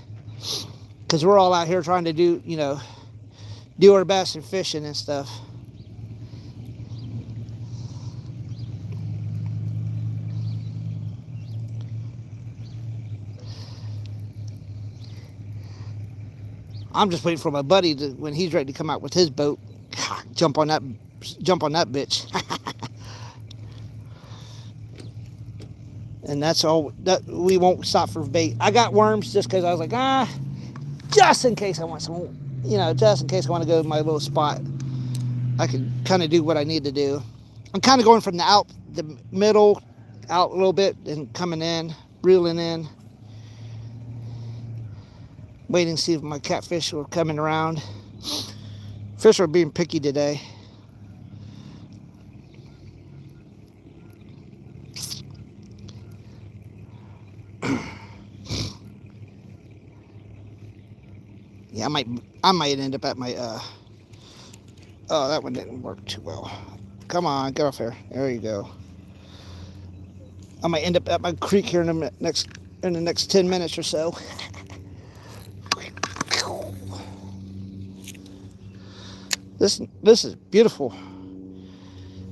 because we're all out here trying to do, do our best in fishing and stuff. I'm just waiting for my buddy to, when he's ready to come out with his boat, jump on that bitch. And that's all. That we won't stop for bait. I got worms just because I was like, just in case I want some. Just in case I want to go to my little spot, I can kind of do what I need to do. I'm kind of going from the middle, out a little bit, and coming in, reeling in. Waiting to see if my catfish are coming around. Fish are being picky today. Yeah, I might end up at my oh, that one didn't work too well. Come on, get off there. There you go. I might end up at my creek here in the next 10 minutes or so. This is beautiful.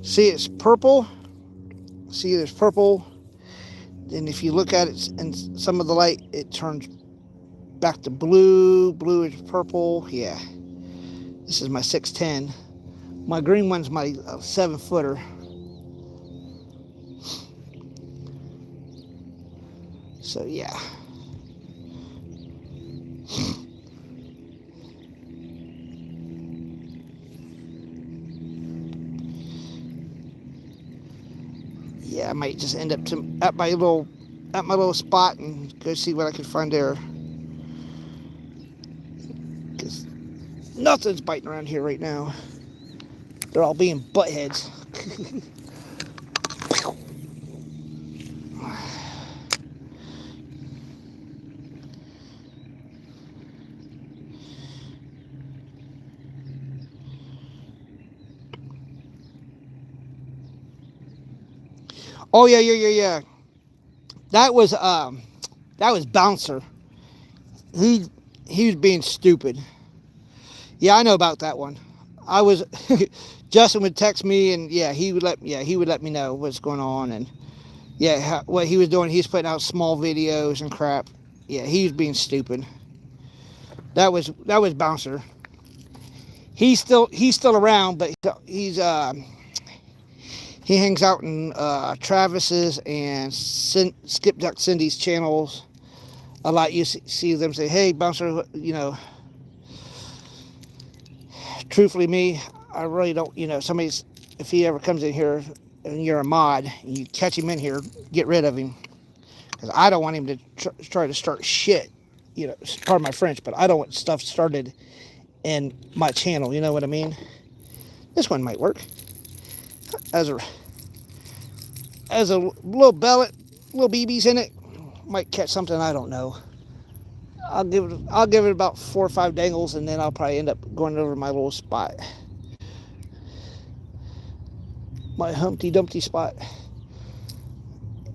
See, it's purple. See, there's purple. And if you look at it in some of the light, it turns back to blue. Blue is purple. Yeah. This is my 610. My green one's my 7-footer. So, yeah. yeah, I might just end up at my little spot and go see what I can find there. Because nothing's biting around here right now. They're all being buttheads. Oh yeah. That was Bouncer. He was being stupid. Yeah, I know about that one. I was Justin would text me, and he would let me know what's going on, and what he was doing. He was putting out small videos and crap. Yeah, he was being stupid. That was Bouncer. He's still around, but he hangs out in Travis's and Skip Duck Cindy's channels a lot. You see them say, "Hey, Bouncer," Truthfully, me, I really don't. If he ever comes in here and you're a mod and you catch him in here, get rid of him, because I don't want him to try to start shit. Pardon my French, but I don't want stuff started in my channel. You know what I mean? This one might work as a little bellet, little BBs in it. Might catch something, I don't know. I'll give it about 4 or 5 dangles, and then I'll probably end up going over to my little spot, my Humpty Dumpty spot.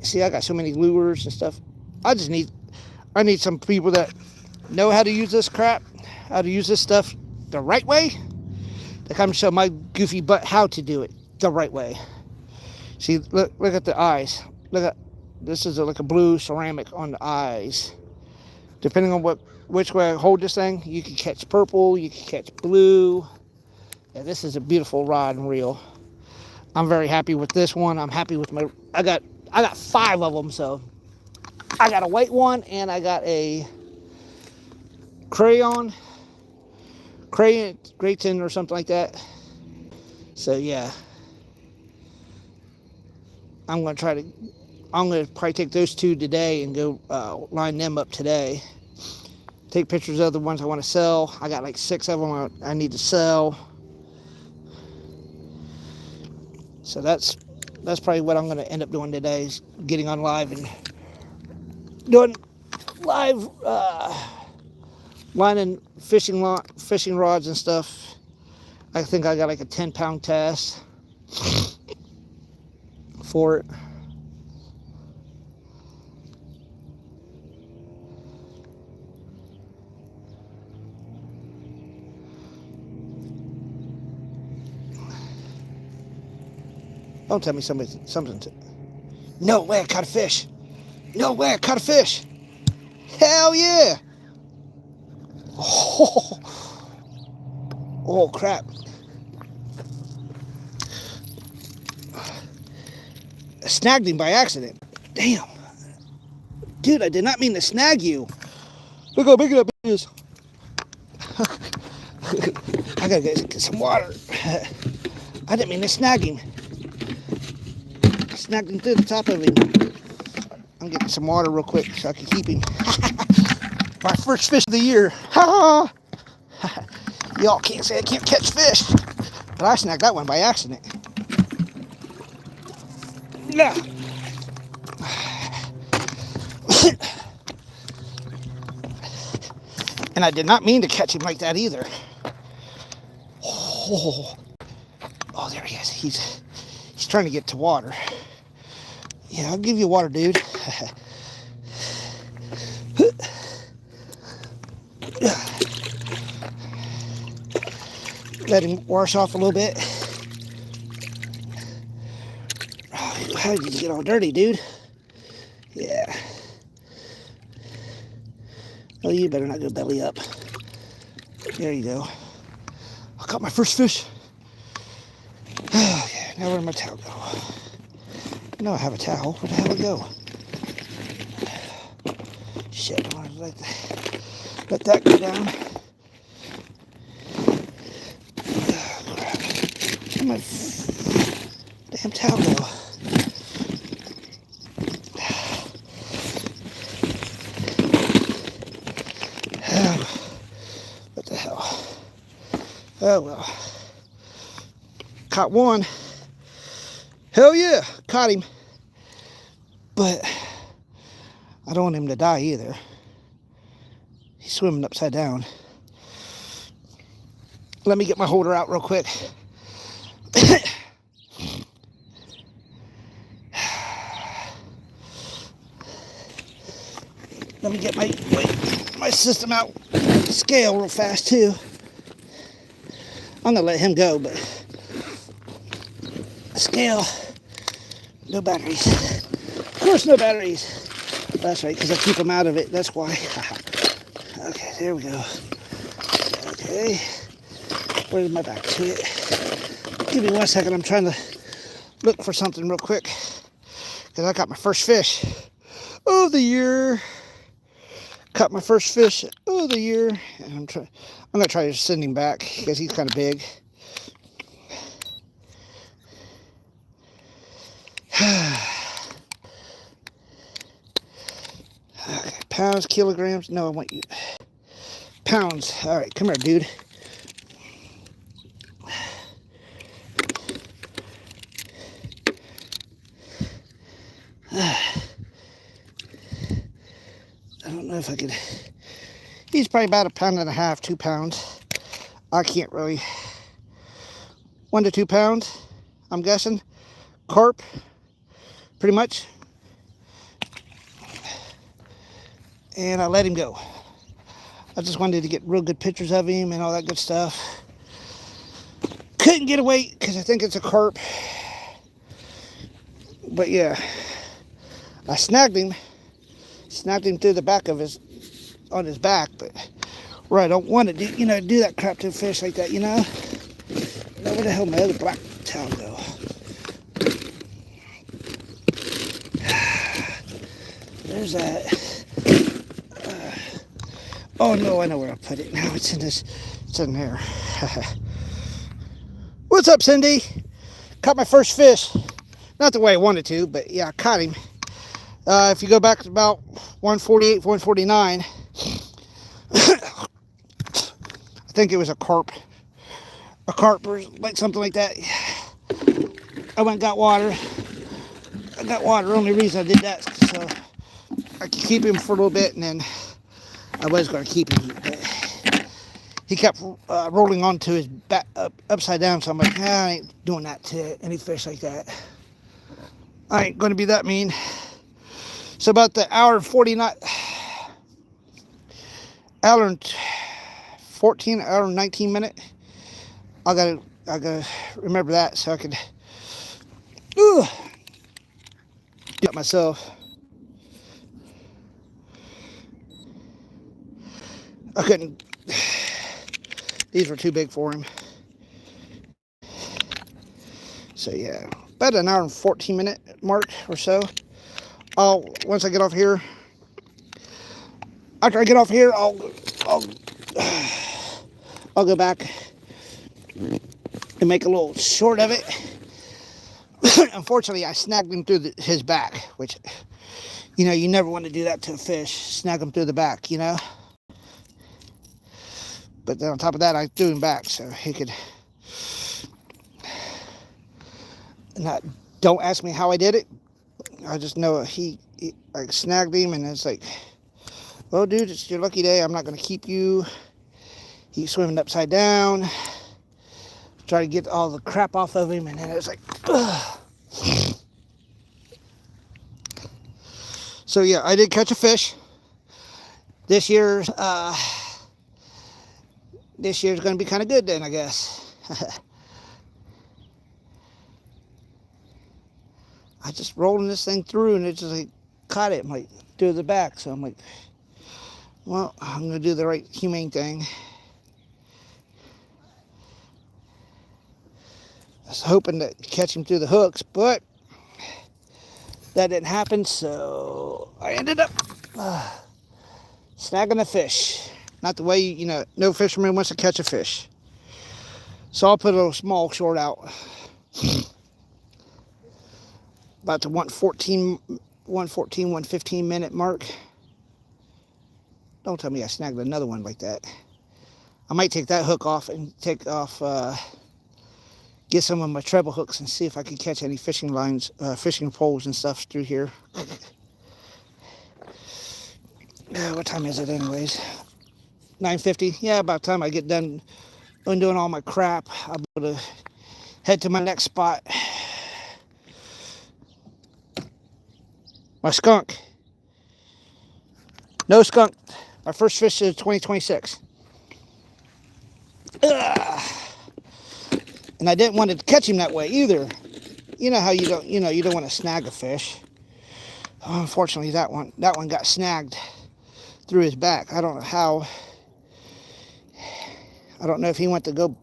See, I got so many lures and stuff. I need some people that know how to use this crap, how to use this stuff the right way. They come show my goofy butt how to do it the right way. See, look at the eyes. This is like a blue ceramic on the eyes. Depending on which way I hold this thing, you can catch purple, you can catch blue. Yeah, this is a beautiful rod and reel. I'm very happy with this one. I'm happy with I got 5 of them, so I got a white one and I got a crayon tin or something like that. So yeah, I'm gonna probably take those 2 today and go line them up today. Take pictures of the ones I want to sell. I got like 6 of them I need to sell. So that's probably what I'm going to end up doing today, is getting on live and doing live lining fishing rods and stuff. I think I got like a 10-pound test for it. Don't tell me something. No way I caught a fish. No way I caught a fish. Hell yeah. Oh crap. I snagged him by accident. Damn. Dude, I did not mean to snag you. Look how big that is. I gotta get some water. I didn't mean to snag him. Snagged him through the top of him. I'm getting some water real quick so I can keep him. My first fish of the year. Y'all can't say I can't catch fish, but I snagged that one by accident. Yeah. And I did not mean to catch him like that either. Oh, there he is. He's trying to get to water. Yeah, I'll give you water, dude. Let him wash off a little bit. Oh, how did you get all dirty, dude? Yeah. Oh, you better not go belly up. There you go. I caught my first fish. Oh, yeah. Now where'd my towel go? No, I have a towel. Where the hell did it go? Shit, I wanted to let that go down. Oh, crap. Where'd my damn towel go? Oh well. Caught one. Hell yeah, caught him. But I don't want him to die either. He's swimming upside down. Let me get my holder out real quick. Let me get my system out. Scale real fast too. I'm gonna let him go, but scale, no batteries. Of course, no batteries. That's right, because I keep them out of it. That's why. Okay, there we go. Okay, where's my back to it? Give me 1 second. I'm trying to look for something real quick because I got my first fish of the year. Caught my first fish of the year, and I'm gonna try to send him back because he's kind of big. Okay, pounds, kilograms. No, I want you pounds. All right, come here, dude. I don't know if I could. He's probably about 1.5 pounds, 2 pounds. I can't really. 1 to 2 pounds, I'm guessing. Carp, pretty much. And I let him go. I just wanted to get real good pictures of him and all that good stuff. Couldn't get away because I think it's a carp. But yeah, I snagged him. Snagged him through the back of on his back, but where I don't want to do that crap to a fish like that, Now, where the hell did my other black towel go? There's that. Oh no, I know where I put it now. It's in there. What's up, Cindy? Caught my first fish. Not the way I wanted to, but yeah, I caught him. If you go back to about 148, 149, I think it was a carp or like something like that. I went and got water. I got water. Only reason I did that so I could keep him for a little bit, and then I was going to keep him. But he kept rolling onto his back upside down, so I'm like, I ain't doing that to any fish like that. I ain't going to be that mean. So about the hour and 49, hour and 14, hour and 19 minute. I gotta remember that so I could do it myself. I couldn't. These were too big for him. So yeah, about an hour and 14 minute mark or so. Once I get off here, after I get off here, I'll go back and make a little short of it. Unfortunately, I snagged him through his back, which, you never want to do that to a fish. Snag him through the back, But then on top of that, I threw him back so he could. Don't ask me how I did it. I just know I snagged him, and it's like, well, dude, it's your lucky day. I'm not going to keep you. He's swimming upside down. Try to get all the crap off of him, and then it's like, ugh. So yeah, I did catch a fish. This year's going to be kind of good then, I guess. I just rolling this thing through, and it just like caught it, like through the back. So I'm like, well, I'm gonna do the right humane thing. I was hoping to catch him through the hooks, but that didn't happen. So I ended up snagging a fish. Not the way no fisherman wants to catch a fish. So I'll put a small short out. About the 114, 115 minute mark. Don't tell me I snagged another one like that. I might take that hook off and take off, get some of my treble hooks and see if I can catch any fishing lines, fishing poles and stuff through here. What time is it anyways? 9:50. Yeah, about time I get done undoing all my crap, I'll be able to head to my next spot. My skunk. No skunk. My first fish is 2026. Ugh. And I didn't want to catch him that way either. You know how you don't want to snag a fish. Oh, unfortunately, that one got snagged through his back. I don't know how. I don't know if he went to go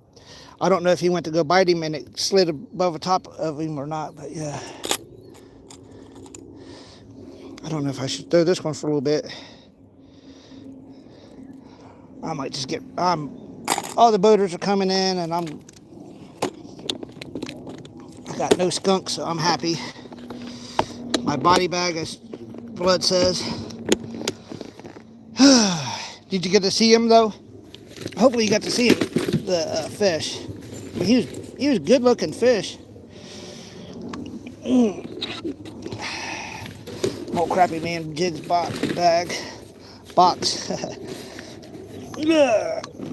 bite him and it slid above the top of him or not, but yeah. I don't know if I should throw this one for a little bit. I might just get, all the boaters are coming in and I got no skunk, so I'm happy. My body bag, as Blood says. Did you get to see him though? Hopefully you got to see him, the fish. I mean, he was good looking fish. Old crappy man Jig's box.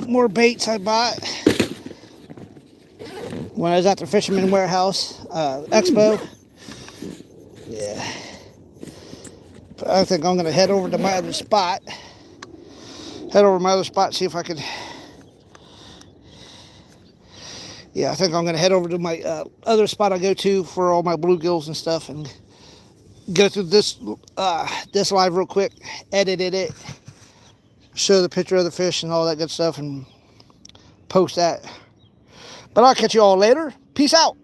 More baits I bought when I was at the Fisherman Warehouse Expo. Yeah. I think I'm gonna head over to my other spot. See if I could. Yeah, I think I'm gonna head over to my other spot I go to for all my bluegills and stuff, and go through this live real quick, edited it, show the picture of the fish and all that good stuff, and post that. But I'll catch you all later. Peace out.